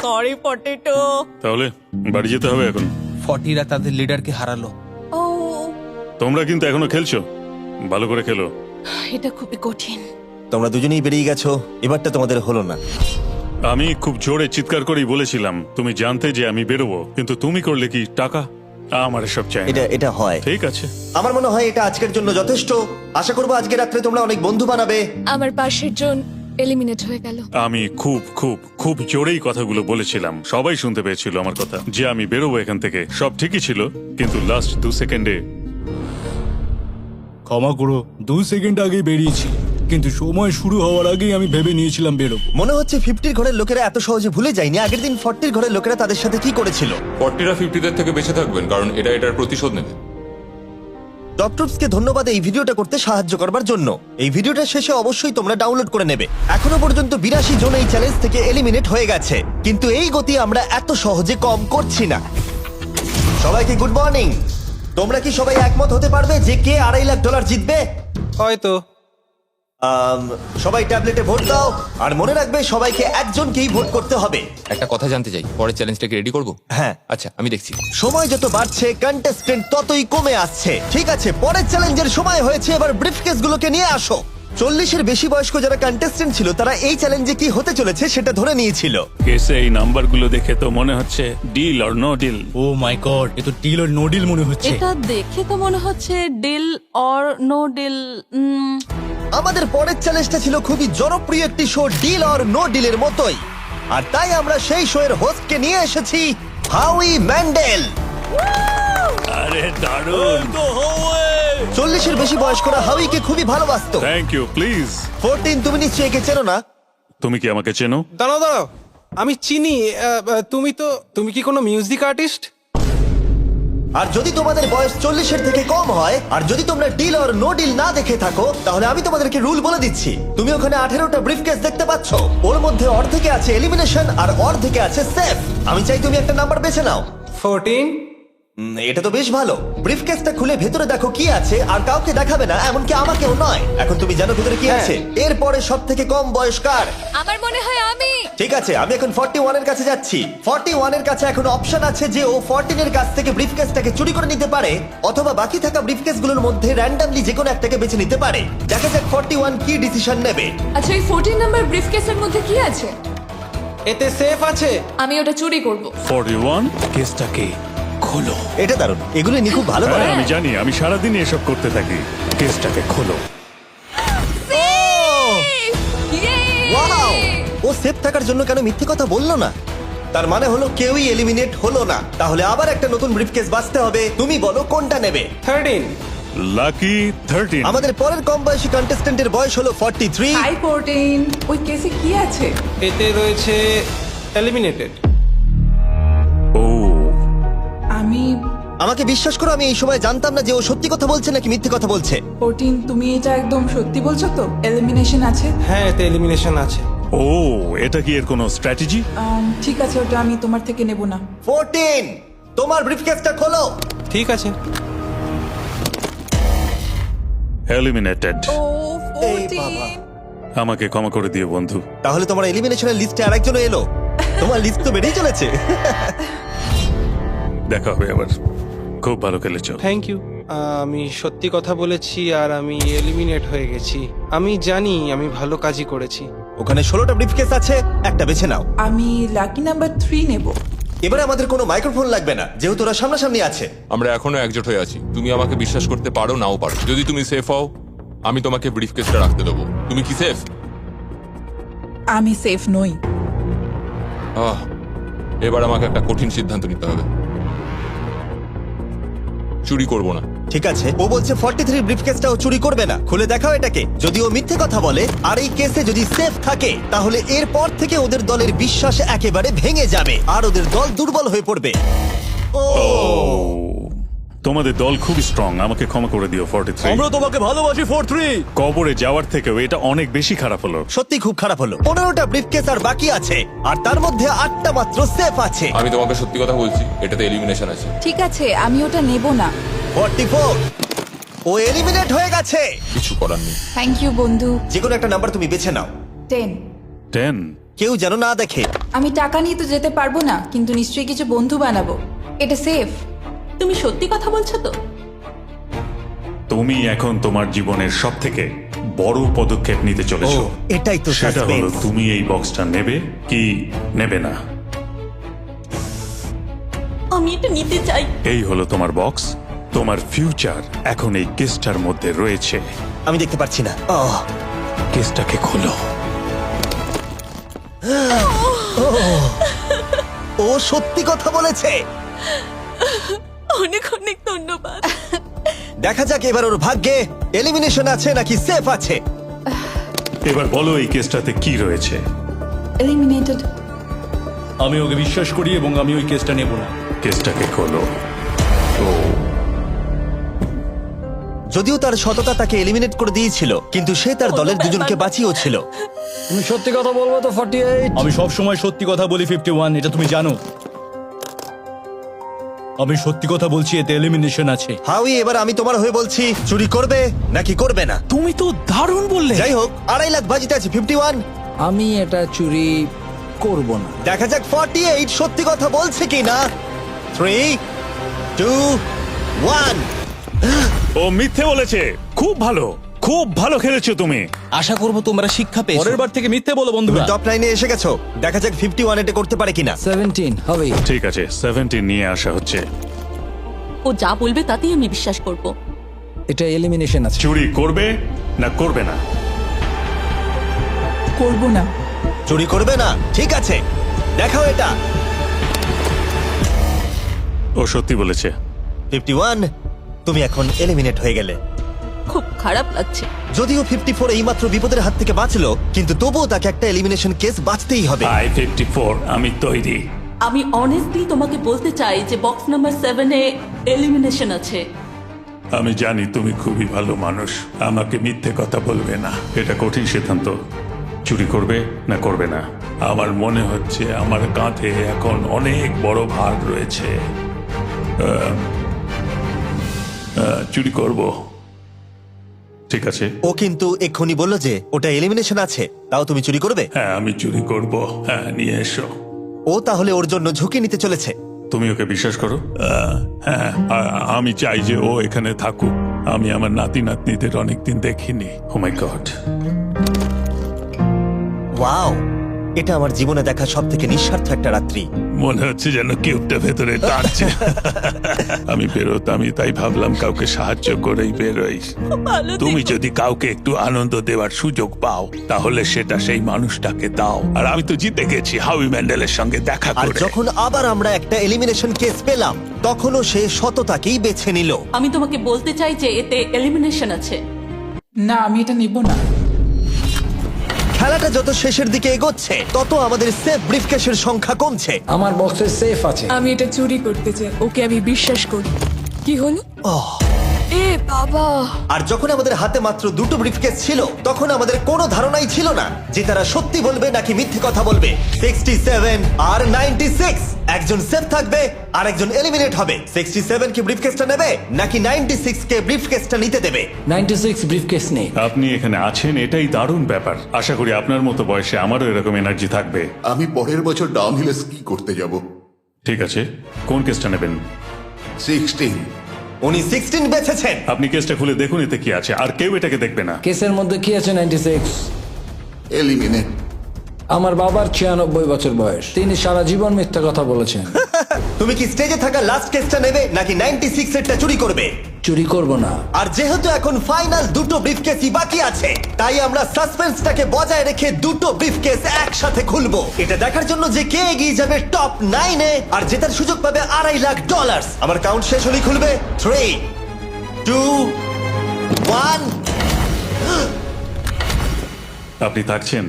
সরি পটেটো। তাহলে বাড়ি যেতে হবে এখন। ফর্টিরা তাদের লিডারকে হারালো। ও তোমরা কিন্তু এখনো খেলছো, ভালো করে খেলো। এটা খুবই কঠিন। তোমরা দুজনেই বেরিয়ে গেছো, এবারটা তোমাদের হলো না। আমি খুব জোরে চিৎকার করেই বলেছিলাম, তুমি জানতে যে আমি বেরোবো, কিন্তু তুমি করলে কি টাকা? আমার সব চাই না। এটা হয়। ঠিক আছে, আমার মনে হয় এটা আজকের জন্য যথেষ্ট। আশা করবো আজকে রাত্রে তোমরা অনেক বন্ধু বানাবে। আমার পাশের জন এলিমিনেট হয়ে গেল। আমি খুব খুব খুব জোরেই কথাগুলো বলেছিলাম, সবাই শুনতে পেয়েছিল আমার কথা, যে আমি বেরোবো এখান থেকে। সব ঠিকই ছিল, কিন্তু লাস্ট 2 সেকেন্ডে। ক্ষমা করো, 2 সেকেন্ড আগে বেরিয়েছি, কিন্তু সময় শুরু হওয়ার আগেই আমি ভেবে নিয়েছিলাম বেরোবো। মনে হচ্ছে 50 ঘরের লোকেরা এত সহজে ভুলে যায়নি আগের দিন 40 ঘরের লোকেরা তাদের সাথে কি করেছিল। 40রা 50দের থেকে বেঁচে থাকবেন, কারণ এটা এটার প্রতিশোধ নেবে। টপ ট্রুপসকে ধন্যবাদ এই ভিডিওটা করতে সাহায্য করবার জন্য। এই ভিডিওটা শেষে অবশ্যই তোমরা ডাউনলোড করে নেবে। এখনো পর্যন্ত 82 জন এই চ্যালেঞ্জ থেকে এলিমিনেট হয়ে গেছে, কিন্তু এই গতি আমরা এত সহজে কম করছি না। সবাইকে গুড মর্নিং। তোমরা কি সবাই একমত হতে পারবে যে কে $2.5 লাখ জিতবে? হয়তো। সবাই ট্যাবলেটে ভোট দাও, আর মনে রাখবে সবাইকে একজনকেই ভোট করতে হবে। একটা কথা জানতে চাই, পরের চ্যালেঞ্জটাকে রেডি করব? হ্যাঁ। আচ্ছা, আমি দেখছি। সময় যত বাড়ছে কন্টেস্টেন্ট ততই কমে আসছে। ঠিক আছে, পরের চ্যালেঞ্জের সময় হয়েছে, এবার ব্রিফকেস গুলোকে নিয়ে আসো। 40-এর বেশি বয়স্ক যারা কন্টেস্টেন্ট ছিল তারা এই চ্যালেঞ্জে কি হতে চলেছে সেটা ধরে নিয়েছিল। কেসে এই নাম্বারগুলো দেখে তো মনে হচ্ছে deal or no deal. Oh my God, এ তো ডিল আর নো ডিল মনে হচ্ছে। এটা দেখে তো মনে হচ্ছে ডিল অর নো ডিল। আমাদের পরের চ্যালেঞ্জটা ছিল খুবই জনপ্রিয় একটি শো, ডিল অর নো ডিলের মতোই, আর তাই আমরা সেই শো এর হোস্টকে নিয়ে এসেছি, হাউই ম্যান্ডেল। আরে দারুণ। 40-এর বেশি বয়স্করা হাউইকে খুবই ভালোবাসতো। Thank you, please. 14, তুমি নিশ্চয়ই একে চেনো না? তুমি কি আমাকে চেনো? দাঁড়াও, আমি চিনি। তুমি কি কোনো মিউজিক আর্টিস্ট? আর যদি তোমাদের বয়স 40-এর থেকে কম হয়, আর যদি তোমরা ডিল অর নো ডিল না দেখে থাকো, তাহলে আমি তোমাদেরকে রুল বলে দিচ্ছি। তুমি ওখানে 18টা ব্রিফকেস দেখতে পাচ্ছ, ওর মধ্যে অর্ধেকে আছে এলিমিনেশন আর অর্ধেকে আছে সেফ। আমি চাই তুমি একটা নাম্বার বেছে নাও। 14। এটা তো বেশ ভালো। ব্রিফকেসটা খুলে ভেতরে দেখো কি আছে, আর কাউকে দেখাবে না, এমনকি আমাকেও নয়। এখন তুমি জানো ভেতরে কি আছে? এরপরে সব থেকে কম বয়স্কার। আমার মনে হয় আমি। ঠিক আছে, আমি এখন 41 এর কাছে যাচ্ছি। 41 এর কাছে এখন অপশন আছে যে ও 14 এর কাছ থেকে ব্রিফকেসটাকে চুরি করে নিতে পারে, অথবা বাকি থাকা ব্রিফকেসগুলোর মধ্যে র্যান্ডমলি যে কোনো একটাকে বেছে নিতে পারে। দেখা যাক 41 কি ডিসিশন নেবে। আচ্ছা, এই 14 নাম্বার ব্রিফকেসের মধ্যে কি আছে? এতে সেফ আছে। আমি ওটা চুরি করব। 41 কেসটাকে খোলো। এটা দারুণ, এগুলো নি খুব ভালো করে। হ্যাঁ, আমি জানি, আমি সারাদিন এসব করতে থাকি। কেসটাকে খোলো। ওয়াও! ও সেফ থাকার জন্য কেন মিথ্যে কথা বললো না? তার মানে হলো কেউই এলিমিনেট হলো না। তাহলে আবার একটা নতুন ব্রিফকেস বাছতে হবে। তুমি বলো কোনটা নেবে? 13। লাকি 13। আমাদের পরের কম বয়সী কন্টেস্ট্যান্টের বয়স হলো 43। হাই 14, ওই কেসে কি আছে? এতে রয়েছে এলিমিনেটেড। ও, আমাকে বিশ্বাস করো, আমি এই সময় জানতাম না যে ও সত্যি কথা বলছে নাকি মিথ্যে কথা বলছে। 14, তুমি এটা একদম সত্যি বলছো তো? এলিমিনেশন আছে? হ্যাঁ, এতে এলিমিনেশন আছে। ও, এটা কি এর কোনো স্ট্র্যাটেজি? ঠিক আছে, ওটা আমি তোমার থেকে নেব না। 14, তোমার ব্রিফকেসটা খোলো। ঠিক আছে। এলিমিনেটেড। ও এই বাবা। 14। আমাকে ক্ষমা করে দিও বন্ধু। তাহলে তোমার এলিমিনেশনের লিস্টে আরেকজন এলো। তোমার লিস্ট তো বেড়েই চলেছে। দেখা হবে আবার। খুব ভালো খেলেছো। Thank you. আমি সত্যি কথা বলেছি আর আমি এলিমিনেট হয়ে গেছি। আমি জানি আমি ভালো কাজই করেছি। ওখানে 16টা ব্রিফকেস আছে, একটা বেছে নাও। আমি লাকি নাম্বার 3 নেব। এবারে আমাদের কোনো মাইক্রোফোন লাগবে না, যেহেতু ওরা সামনাসামনি আছে। আমরা এখনো একজোট হয়ে আছি। তুমি আমাকে বিশ্বাস করতে পারো নাও পারো। যদি তুমি সেফ হও, আমি তোমাকে ব্রিফকেসটা রাখতে দেবো। তুমি কি সেফ? আমি সেফ নই। এবার আমাকে একটা কঠিন সিদ্ধান্ত নিতে হবে। চুরি করব না। ঠিক আছে, ও বলছে 43 ব্রিফকেসটাও চুরি করবে না। খুলে দেখাও এটাকে। যদি ও মিথ্যে কথা বলে আর এই কেসে যদি সেফ থাকে, তাহলে এরপর থেকে ওদের দলের বিশ্বাস একেবারে ভেঙে যাবে আর ওদের দল দুর্বল হয়ে পড়বে। ও তোমাদের দল খুব স্ট্রং, আমাকে ক্ষমা করে দিও 43। তোমাকে ভালোবাসি 43। কবরে যাওয়ার থেকেও এটা অনেক বেশি খারাপ হলো। সত্যি খুব খারাপ হলো। 15টা ব্রিফকেস আর বাকি আছে, আর তার মধ্যে 8টা মাত্র সেফ আছে। আমি তোমাকে সত্যি কথা বলছি, এটাতে এলিমিনেশন আছে। ঠিক আছে, আমি ওটা নেব না। 44, ও এলিমিনেট হয়ে গেছে। কিছু করার নেই। থ্যাংক ইউ বন্ধু। যে কোনো একটা নাম্বার তুমি বেছে নাও। 10। 10। কেউ যেন না দেখে। আমি টাকা নিয়ে তো যেতে পারবো না, কিন্তু নিশ্চয়ই কিছু বন্ধু বানাবো। এটা সেফ। তুমি সত্যি কথা বলছো তো? তুমি এখন তোমার জীবনের সবথেকে বড় পদক্ষেপ নিতে চলেছো। ও, এটাই তো সেটা হলো সাসপেন্স। তুমি এই বক্সটা নেবে কি নেবে না। আমি এটা নিতে চাই। এই হলো তোমার বক্স। তোমার ফিউচার এখন এই কেসটার মধ্যে রয়েছে। আমি দেখতে পাচ্ছি না। কেসটাকে খোলো। ও সত্যি কথা বলেছে। অনেক অনেক ধন্যবাদ। দেখা যাক এবার ওর ভাগ্যে এলিমিনেশন আছে নাকি সেফ আছে। এবার বলো এই কেসটাতে কি রয়েছে। এলিমিনেটেড। আমি ওকে বিশ্বাস করি এবং আমি ওই কেসটা নেব না। কেসটাকে খোলো। ও যদিও তার সততা তাকে এলিমিনেট করে দিয়েছিল, কিন্তু সে তার দলের দুজনকে বাঁচিয়েও ছিল। তুমি সত্যি কথা বলবো তো 48? আমি সব সময় সত্যি কথা বলি 51, এটা তুমি জানো। আমি সত্যি কথা বলছি, এতে এলিমিনেশন আছে। হাউই, এবার আমি তোমার হয়ে বলছি, চুরি করবে নাকি করবে না। তুমি তো দারুণ বললে। যাই হোক, 2.5 লাখ বাজিতে আছে 51। আমি এটা চুরি করব না। দেখা যাক 48 সত্যি কথা বলছে কি না। 3, 2, 1। ও মিথ্যে বলেছে। খুব ভালো, খুব ভালো খেলেছো তুমি। আশা করব তোমরা শিক্ষা পেয়েছো। পরের বার থেকে মিথ্যে বলো তুমি বন্ধুরা। টপ 9 এ এসে গেছো। দেখা যাক 51 এটা করতে পারে কিনা। 17 হবে। ঠিক আছে, 17 নিয়ে আসা হচ্ছে। ও যা বলবে তাতেই আমি বিশ্বাস করব। এটা এলিমিনেশন আছে। চুরি করবে না করবে না। করব না। চুরি করবে না, ঠিক আছে, দেখাও এটা। ও সত্যি বলেছে। 51, তুমি এখন এলিমিনেট হয়ে গেলে। খুব খারাপ লাগছে। যদিও 54 এইমাত্র বিপদের হাত থেকে বাঁচলো, কিন্তু তবুও তাকে একটা এলিমিনেশন কেস বাঁচতেই হবে। I-54 আমি তৈরি। আমি অনেস্টলি তোমাকে বলতে চাই যে বক্স নাম্বার 7 এ এলিমিনেশন আছে। আমি জানি তুমি খুবই ভালো মানুষ, আমাকে মিথ্যে কথা বলবে না। এটা কঠিন সিদ্ধান্ত, চুরি করবে না করবে না। আমার মনে হচ্ছে আমার কাঁধে এখন অনেক বড় ভার রয়েছে। চুরি করব। ঠিক আছে। ও কিন্তু এক্ষুনি বললো যে ওটা এলিমিনেশন আছে, তাও তুমি চুরি করবে। হ্যাঁ আমি চুরি করব। হ্যাঁ নিয়ে এসো। ও তাহলে ওর জন্য ঝুঁকি নিতে চলেছে। তুমি ওকে বিশ্বাস করো? হ্যাঁ, আমি চাই যে ও এখানে থাকুক। আমি আমার নাতি নাতনিদের অনেকদিন দেখিনি। ও মাই গড। ওয়াও, এটা আমার জীবনে দেখা সব থেকে নিঃস্বার্থ একটা রাত্রি। মনে হচ্ছে যেন কিউবটা ভেতরে টানছে। আমি বেরোতামই, তাই ভাবলাম কাউকে সাহায্য করেই বেরোই। তুমি যদি কাউকে একটু আনন্দ দেওয়ার সুযোগ পাও, তাহলে সেটা সেই মানুষটাকে দাও। আর আমি তো জিতে গেছি হাউই ম্যান্ডেলের সঙ্গে দেখা আর করে। যখন আবার আমরা একটা এলিমিনেশন কেস পেলাম, তখনও সে সততাকেই বেছে নিল। আমি তোমাকে বলতে চাই যে এতে এলিমিনেশন আছে। না, আমি এটা নেব না। খেলাটা যত শেষের দিকে এগোচ্ছে, তত আমাদের সেফ ব্রিফকেসের সংখ্যা কমছে। আমার বক্সে সেফ আছে। আমি এটা চুরি করতে চাই। ওকে আমি বিশ্বাস করি। কি হলো? এ বাবা! আর যখন আমাদের হাতে মাত্র 2টো ব্রিফকেস ছিল, তখন আমাদের কোনো ধারণাই ছিল না যে তারা সত্যি বলবে নাকি মিথ্যে কথা বলবে। 67 আর 96, একজন সেফ থাকবে আর একজন এলিমিনেট হবে। 67 কি ব্রিফকেসটা নেবে নাকি 96 কে ব্রিফকেসটা নিতে দেবে? 96 ব্রিফকেস নেই। আপনি এখানে আছেন, এটাই দারুণ ব্যাপার। আশা করি আপনার মতো বয়সে আমারও এরকম এনার্জি থাকবে। আমি পরের বছর ডাউনহিলে স্কি করতে যাব। ঠিক আছে, কোন কেসটা নেবেন? 16। উনি 16 বেছেছেন। আপনি কেসটা খুলে দেখুন এতে কি আছে, আর কেউ এটাকে দেখবে না। কেসের মধ্যে কি আছে? 96। এলিমিনেট। আমার বাবার 96 বছর বয়স। তিনি সারা জীবন মিথ্যা কথা বলেছেন। তুমি কি স্টেজে থাকা লাস্ট কেসটা নেবে নাকি 96 এরটা চুরি করবে? চুরি করব না। আর যেহেতু এখন ফাইনাল 2টো ব্রিফকেসই বাকি আছে, তাই আমরা সাসপেন্সটাকে বজায় রেখে 2টো ব্রিফকেস একসাথে খুলবো, এটা দেখার জন্য যে কে এগিয়ে যাবে টপ 9 এ আর জেতার সুযোগ পাবে $2.5 লাখ। আমার কাউন্ট শেষ হলেই খুলবে। 3, 2, 1। আপনি থাকছেন?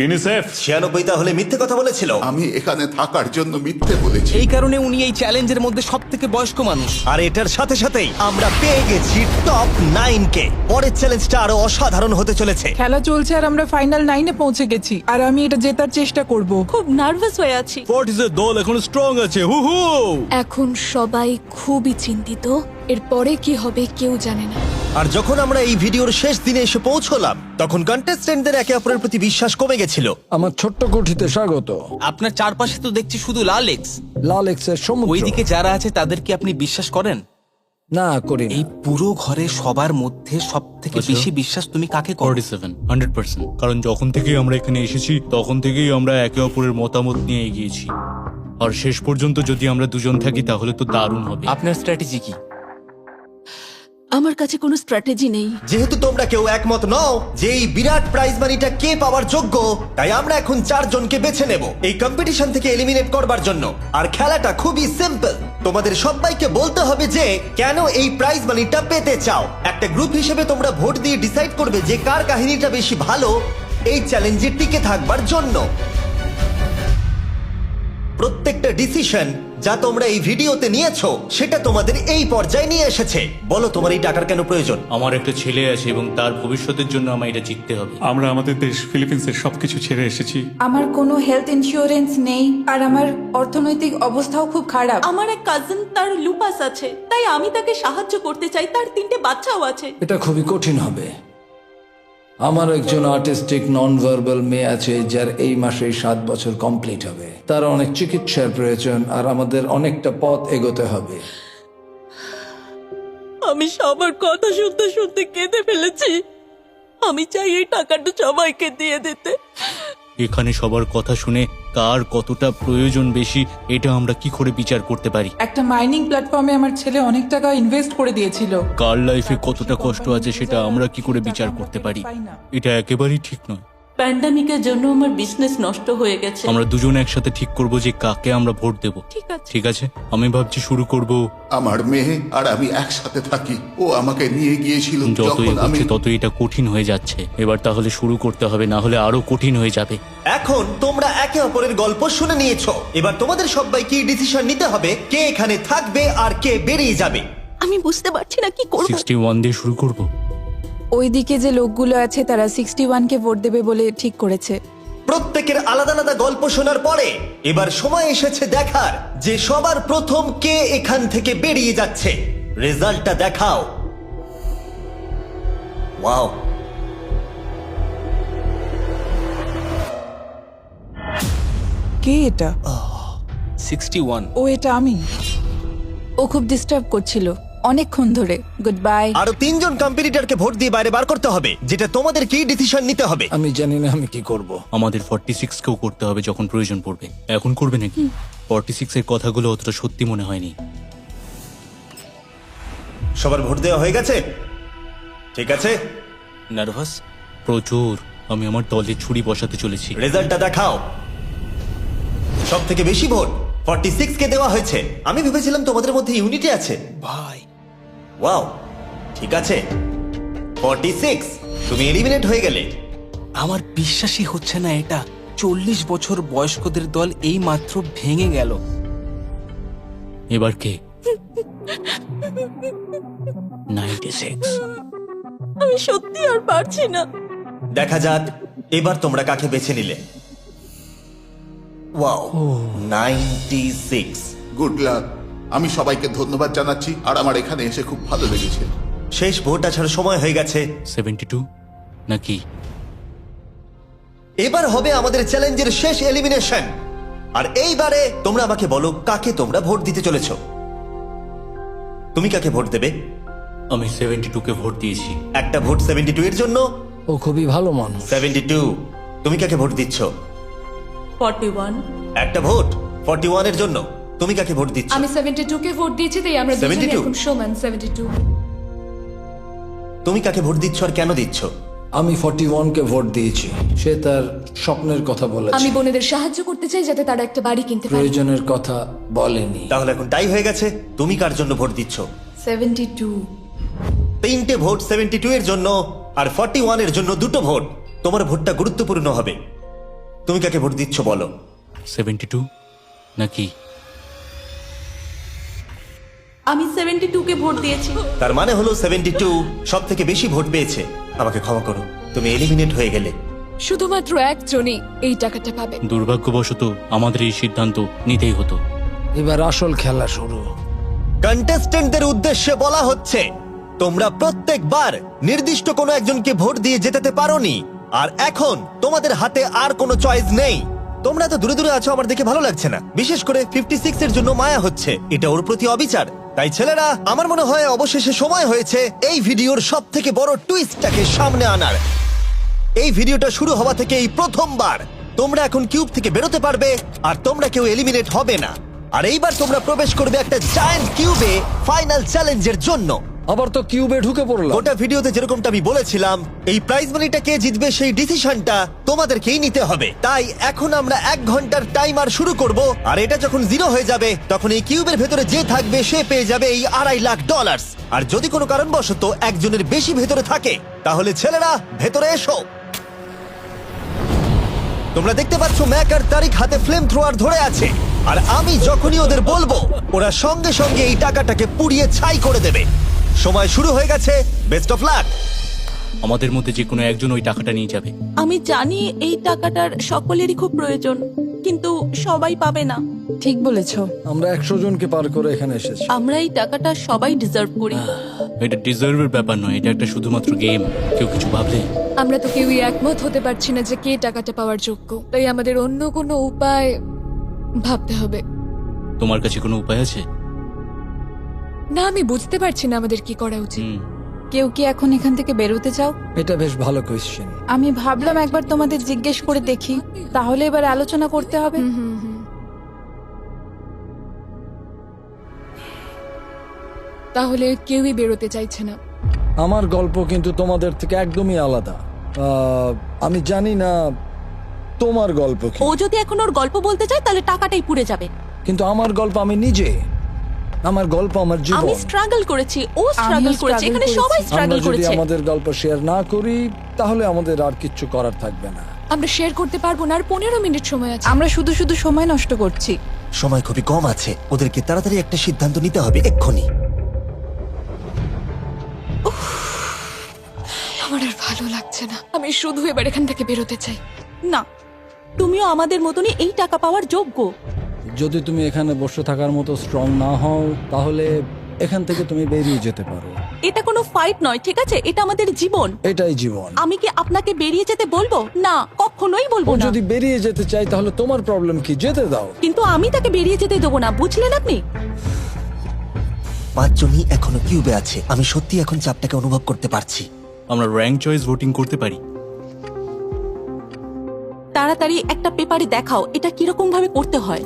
ইউনিসেফ 96 তাহলে মিথ্যে কথা বলেছিল। আমি এখানে থাকার জন্য মিথ্যে বলেছি। এই কারণে উনি এই চ্যালেঞ্জের মধ্যে সব থেকে বয়স্ক মানুষ। আর এটার সাথে সাথেই আমরা পেয়ে গেছি টপ 9 কে। পরের চ্যালেঞ্জটা আরো অসাধারণ হতে চলেছে। খেলা চলছে আর আমরা ফাইনাল 9-এ পৌঁছে গেছি আর আমি এটা জেতার চেষ্টা করব। খুব নার্ভাস হয়ে আছি। ফর্টিসের দল এখন স্ট্রং আছে। হু হু। এখন সবাই খুবই চিন্তিত, এরপরে কি হবে কেউ জানে না। আর যখন আমরা এই ভিডিওর শেষ দিনে এসে পৌঁছলাম তখন কন্টেস্টেন্টদের একে অপরের প্রতি বিশ্বাস কমে গেছিল। আমার ছোট্ট কুঠিতে স্বাগত। আপনার চারপাশে তো দেখছি শুধু লাল এক্স। লাল এক্সের সমুদ্র। ওইদিকে যারা আছে তাদেরকে আপনি বিশ্বাস করেন? না করি না। এই পুরো ঘরে সবার মধ্যে সব থেকে বেশি বিশ্বাস তুমি কাকে করো? 47 100%। কারণ যখন থেকেই আমরা এখানে এসেছি তখন থেকেই আমরা একে অপরের মতামত নিয়ে এগিয়েছি, আর শেষ পর্যন্ত যদি আমরা দুজন থাকি তাহলে তো দারুণ হবে। আপনার স্ট্র্যাটেজি কি? আমার কাছে কোনো স্ট্র্যাটেজি নেই। যেহেতু তোমরা কেউ একমত নও যে এই বিরাট প্রাইজ মানিটা কে পাওয়ার যোগ্য, তাই আমরা এখন 4 জনকে বেছে নেব এই কম্পিটিশন থেকে এলিমিনেট করবার জন্য। আর খেলাটা খুবই সিম্পল। তোমাদের সবাইকে বলতে হবে যে কেন এই প্রাইজ মানিটা পেতে চাও। একটা গ্রুপ হিসেবে তোমরা ভোট দিয়ে ডিসাইড করবে যে কার কাহিনীটা বেশি ভালো এই চ্যালেঞ্জে টিকে থাকবার জন্য। প্রত্যেকটা ডিসিশন যা তোমরা এই ভিডিওতে নিয়েছো সেটা তোমাদের এই পর্যায়ে নিয়ে এসেছে। বলো তোমার এই টাকার কেন প্রয়োজন? আমার একটা ছেলে আছে এবং তার ভবিষ্যতের জন্য আমার এটা জিততে হবে। আমরা আমাদের দেশ ফিলিপিন্সের সবকিছু ছেড়ে এসেছি। আমার কোনো হেলথ ইন্স্যুরেন্স নেই আর আমার অর্থনৈতিক অবস্থাও খুব খারাপ। আমার এক কাজিন, তার লুপাস আছে, তাই আমি তাকে সাহায্য করতে চাই। তার 3টে বাচ্চাও আছে। এটা খুবই কঠিন হবে। আমার একজন আর্টিস্টিক নন ভার্বাল মেয়ে আছে যার এই মাসেই 7 বছর কমপ্লিট হবে। তার অনেক চিকিৎসার প্রয়োজন আর আমাদের অনেকটা পথ এগোতে হবে। আমি সবার কথা শুনতে শুনতে কেঁদে ফেলেছি। আমি চাই এই টাকাটা সবাইকে দিয়ে দিতে। এখানে সবার কথা শুনে কার কতটা প্রয়োজন বেশি এটা আমরা কি করে বিচার করতে পারি? একটা মাইনিং প্ল্যাটফর্মে আমার ছেলে অনেক টাকা ইনভেস্ট করে দিয়েছিল। কার লাইফে কতটা কষ্ট আছে সেটা আমরা কি করে বিচার করতে পারি? এটা একেবারেই ঠিক নয়। প্যান্ডামিকের জন্য আমার বিজনেস নষ্ট হয়ে গেছে। আমরা দুজন একসাথে ঠিক করব যে কাকে আমরা ভোট দেব। ঠিক আছে। ঠিক আছে, আমি ভাবছি শুরু করব। আমার মেয়ে আর আমি একসাথে থাকি। ও আমাকে নিয়ে গিয়েছিল যত যখন আমি এগোচ্ছে তত এটা কঠিন হয়ে যাচ্ছে। এবার তাহলে শুরু করতে হবে, না হলে আরো কঠিন হয়ে যাবে। এখন তোমরা একে অপরের গল্প শুনে নিয়েছো। এবার তোমাদের সবাইকে ডিসিশন নিতে হবে কে এখানে থাকবে আর কে বেরিয়ে যাবে। আমি বুঝতে পারছি না কি করব। 61 দিয়ে শুরু করব। ওইদিকে যে লোকগুলো আছে তারা 61-কে ভোট দেবে বলে ঠিক করেছে। প্রত্যেকের আলাদা আলাদা গল্প শোনার পরে এবার সময় এসেছে দেখার যে সবার প্রথম কে এখান থেকে বেরিয়ে যাচ্ছে। রেজাল্টটা দেখাও। ওয়াও, কে এটা? 61। ও এটা আমি। ও খুব ডিস্টার্ব করছিল অনেকক্ষণ ধরে। Good bye. আরো 3 জন কম্পিটিটরকে ভোট দিয়ে বাইরে বার করতে হবে, যেটা তোমাদের কি ডিসিশন নিতে হবে। আমি জানি না আমি কি করব। আমাদের 46 কেও করতে হবে যখন প্রয়োজন পড়বে। এখন করবে নাকি? 46 এর কথাগুলো অতটা সত্যি মনে হয়নি। সবার ভোট দেওয়া হয়ে গেছে? ঠিক আছে। নার্ভাস? প্রচুর। আমি আমার দলে ছুরি বসাতে চলেছি। রেজাল্টটা দেখাও। সব থেকে বেশি ভোট 46 কে দেওয়া হয়েছে। আমি ভেবেছিলাম তোমাদের মধ্যে ইউনিটি আছে। ভাই ওয়াও, ঠিক আছে। 46, তুমি এলিমিনেট হয়ে গেলে। আমার বিশ্বাসই হচ্ছে না এটা। 40 বছর বয়স্কদের দল এই মাত্র ভেঙে গেল। এবার কে? 96। আমি সত্যি আর পারছি না। দেখা যাক এবার তোমরা কাকে বেছে নিলে। ওয়াও, 96। Good luck. আমি সবাইকে ধন্যবাদ জানাচ্ছি আর আমার এখানে এসে খুব ভালো লেগেছে। শেষ ভোট আসার সময় হয়ে গেছে। 72 নাকি? এবার হবে আমাদের চ্যালেঞ্জের শেষ এলিমিনেশন। আর এইবারে তোমরা আমাকে বলো কাকে তোমরা ভোট দিতে চলেছো। তুমি কাকে ভোট দেবে? আমি 72 কে ভোট দিয়েছি। একটা ভোট 72 এর জন্য। ও খুবই ভালো মানুষ। 72, তুমি কাকে ভোট দিচ্ছ? 41। একটা ভোট 41 এর জন্য। তুমি কাকে ভোট দিচ্ছ? আমি 72-কে ভোট দিয়েছি, তাই আমরা দুজনে 72? এখন সমান। 72। তুমি কাকে ভোট দিচ্ছ আর কেন দিচ্ছ? আমি 41-কে ভোট দিয়েছি। সে তার স্বপ্নের কথা বলেছে। আমি বোনেদের সাহায্য করতে চাই যাতে তারা একটা বাড়ি কিনতে পারে। প্রয়োজনের কথা বলেনি। তাহলে এখন টাই হয়ে গেছে। তুমি কার জন্য ভোট দিচ্ছ? 72। 3টে ভোট 72 এর জন্য আর 41 এর জন্য 2টো ভোট। তোমার ভোটটা গুরুত্বপূর্ণ হবে। তুমি কাকে ভোট দিচ্ছ বলো? 72 নাকি? আমি 72 কে ভোট দিয়েছি। তার মানে হলো 72 সব থেকে বেশি ভোট পেয়েছে। আমাকে ক্ষমা করো, তুমি এলিমিনেট হয়ে গেলে। শুধুমাত্র একজনই এই টাকাটা পাবে। দুর্ভাগ্যবশত আমাদের এই সিদ্ধান্ত নিতেই হতো। এবার আসল খেলা শুরু। কন্টেস্টেন্টদের উদ্দেশ্যে বলা হচ্ছে, তোমরা প্রত্যেকবার নির্দিষ্ট কোনো একজনকে ভোট দিয়ে জেতাতে পারোনি, আর এখন তোমাদের হাতে আর কোনো চয়েস নেই। তোমরা তো দূরে দূরে আছো, আমার দেখে ভালো লাগছে না। বিশেষ করে 56 এর জন্য মায়া হচ্ছে, এটা ওর প্রতি অবিচার। তাই ছেলেরা, আমার মনে হয় অবশেষে সময় হয়েছে এই ভিডিওর সব থেকে বড় টুইস্টটাকে সামনে আনার। এই ভিডিওটা শুরু হওয়া থেকে এই প্রথমবার তোমরা এখন কিউব থেকে বেরোতে পারবে, আর তোমরা কেউ এলিমিনেট হবে না। আর এইবার তোমরা প্রবেশ করবে একটা জায়ান্ট কিউবে ফাইনাল চ্যালেঞ্জের জন্য। আবার তো কিউবে ঢুকে পড়লাম। গোটা ভিডিওতে যেরকমটা আমি বলেছিলাম, এই প্রাইজ মানিটা কে জিতবে সেই ডিসিশনটা তোমাদেরকেই নিতে হবে। তাই এখন আমরা 1 ঘন্টার টাইমার শুরু করব, আর এটা যখন 0 হয়ে যাবে তখন এই কিউবের ভেতরে যে থাকবে সে পেয়ে যাবে এই $2.5 লাখ। আর যদি কোনো কারণবশত একজনের বেশি ভেতরে থাকে, তাহলে ছেলেরা ভেতরে এসো। তোমরা দেখতে পাচ্ছ ম্যাক আর তারিক হাতে ফ্লেম থ্রোয়ার ধরে আছে, আর আমি যখনই ওদের বলবো ওরা সঙ্গে সঙ্গে এই টাকাটাকে পুড়িয়ে ছাই করে দেবে। সময় শুরু হয়ে গেছে, বেস্ট অফ লাক। আমাদের মধ্যে যে কোনো একজন ওই টাকাটা নিয়ে যাবে। আমি জানি এই টাকাটার সকলেরই খুব প্রয়োজন, কিন্তু সবাই পাবে না। ঠিক বলেছো। আমরা 100 জনকে পার করে এখানে এসেছি। আমরা এই টাকাটা সবাই ডিজার্ভ করি। এটা ডিজার্ভের ব্যাপার নয়, এটা একটা শুধুমাত্র গেম। কেউ কিছু ভাবলে? আমরা তো কেউই একমত হতে পারছি না যে কে টাকাটা পাওয়ার যোগ্য, তাই আমাদের অন্য কোনো উপায় ভাবতে হবে। তোমার কাছে কোনো উপায় আছে? না, আমি বুঝতে পারছি না আমাদের কি করা উচিত। কেউ কি এখন এখান থেকে বেরোতে চাও? এটা বেশ ভালো কোয়েশ্চেন। আমি ভাবলাম একবার তোমাদের জিজ্ঞেস করে দেখি, তাহলে এবার আলোচনা করতে হবে। তাহলে কেউই বেরোতে চাইছে না। আমার গল্প কিন্তু তোমাদের থেকে একদমই আলাদা। আমি জানি না তোমার গল্প কি, ও যদি এখন ওর গল্প বলতে চায় তাহলে টাকাটাই পুড়ে যাবে। কিন্তু আমার গল্প আমি নিজে, আমার গল্প আমার আমি জীবন। স্ট্রাগল করেছি, ও স্ট্রাগল করেছে, এখানে সবাই আমরা স্ট্রাগল যদি করেছে। আমাদের গল্প শেয়ার না করি তাহলে আমাদের আর কিচ্ছু করার থাকবে না। আমরা শেয়ার করতে পারবো না, আর 15 মিনিট সময় আছে। আমরা শুধু শুধু সময় নষ্ট করছি। সময় খুবই কম আছে, ওদেরকে তাড়াতাড়ি একটা সিদ্ধান্ত নিতে হবে এক্ষুনি। আমার আর ভালো লাগছে না, আমি শুধু এবার এখান থেকে বেরোতে চাই। না, তুমিও আমাদের মতনই এই টাকা পাওয়ার যোগ্য। যদি তুমি এখানে বসে থাকার মতো স্ট্রং না হও তাহলে এখান থেকে তুমি বেরিয়ে যেতে পারো। এটা কোনো ফাইট নয়, ঠিক আছে? এটা আমাদের জীবন। এটাই জীবন। আমি কি আপনাকে বেরিয়ে যেতে বলবো? না, কখনোই বলবো ও না। যদি বেরিয়ে যেতে চাই তাহলে তোমার প্রবলেম কি? যেতে দাও। কিন্তু আমি তাকে বেরিয়ে যেতে দেবো না, বুঝলেন আপনি? 5 জনই এখনো কিউবে আছে। আমি সত্যি এখন চাপটাকে অনুভব করতে পারছি। আমরা র্যাঙ্ক চয়েস ভোটিং করতে পারি। তাড়াতাড়ি একটা পেপারে দেখাও এটা কিরকম ভাবে করতে হয়।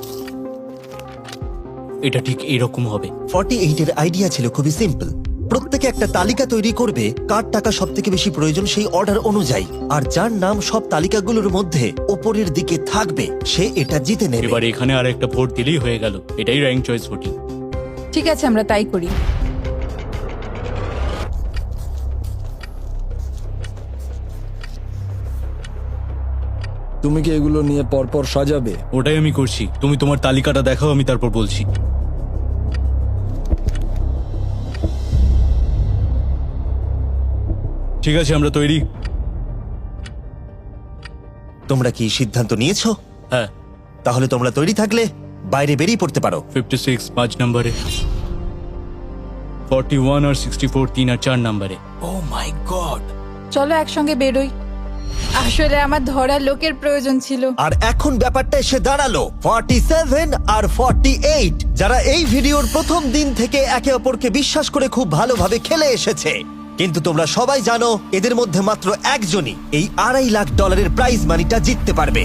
এটা ঠিক এরকম হবে। 48 এর আইডিয়া ছিল খুবই সিম্পল। প্রত্যেকে একটা তালিকা তৈরি করবে কার টাকা সব থেকে বেশি প্রয়োজন সেই অর্ডার অনুযায়ী, আর যার নাম সব তালিকাগুলোর মধ্যে ওপরের দিকে থাকবে সে এটা জিতে নেবে। এবার এখানে আর একটা ভোট দিলেই হয়ে গেল। এটাই র্যাঙ্ক চয়েস ভোটিং। ঠিক আছে, আমরা তাই করি। তুমি কি এগুলো নিয়ে পরপর সাজাবে? ওটাই আমি করছি। তুমি তোমার তালিকাটা দেখাও, আমি তারপর বলছি। ঠিক আছে, আমরা তৈরি। তোমরা কি সিদ্ধান্ত নিয়েছো? হ্যাঁ। তাহলে তোমরা তৈরি থাকলে বাইরে বেরিয়ে পড়তে পারো। 56 5 নম্বরে, 41 আর 64 3 আর 4 নম্বরে। ও মাই গড! চলো একসঙ্গে বেরোই। আসলে আমার ধরার লোকের প্রয়োজন ছিল। আর এখন ব্যাপারটা এসে দাঁড়ালো 47 আর 48, যারা এই ভিডিওর প্রথম দিন থেকে একে অপরকে বিশ্বাস করে খুব ভালোভাবে খেলে এসেছে। কিন্তু তোমরা সবাই জানো এদের মধ্যে মাত্র একজনই এই $2.5 লাখ প্রাইজ মানিটা জিততে পারবে।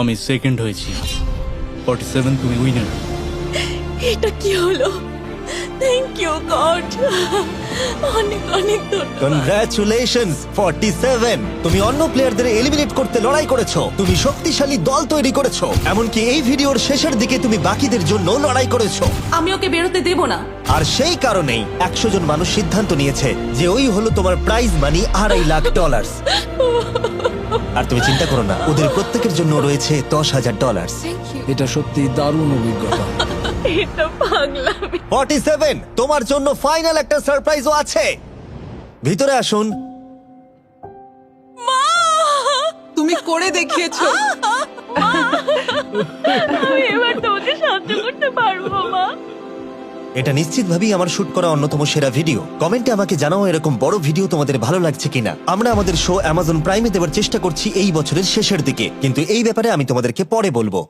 আমি সেকেন্ড হয়েছি। 47 তুমি উইনার। এটা কি হলো? থ্যাংক ইউ গড, অনেক অনেক ধন্যবাদ। কনগ্রাচুলেশনস 47, তুমি অন্য প্লেয়ারদের এলিমিনেট করতে লড়াই করেছো, তুমি শক্তিশালী দল তৈরি করেছো, এমনকি এই ভিডিওর শেষের দিকে তুমি বাকিদের জন্য লড়াই করেছো। আমি ওকে বেরোতে দেব না। আর সেই কারণেই 100 জন মানুষ সিদ্ধান্ত নিয়েছে যে ওই হলো তোমার প্রাইজ মানি $2.5 লাখ। আর তুমি চিন্তা করো না, ওদের প্রত্যেকের জন্য রয়েছে $10,000। Thank you. এটা সত্যি দারুণ অভিজ্ঞতা। এটা পাগলামি। 47, তোমার জন্য ফাইনাল একটা সারপ্রাইজও আছে। ভিতরে আসুন। তুমি করে দেখিয়েছো। আমি এবার তোমাকে সাহায্য করতে পারবো মা। এটা নিশ্চিতভাবেই আমার শুট করা অন্যতম সেরা ভিডিও। কমেন্টে আমাকে জানাও এরকম বড় ভিডিও তোমাদের ভালো লাগছে কিনা। আমরা আমাদের শো অ্যামাজন প্রাইমে দেওয়ার চেষ্টা করছি এই বছরের শেষের দিকে, কিন্তু এই ব্যাপারে আমি তোমাদেরকে পরে বলবো।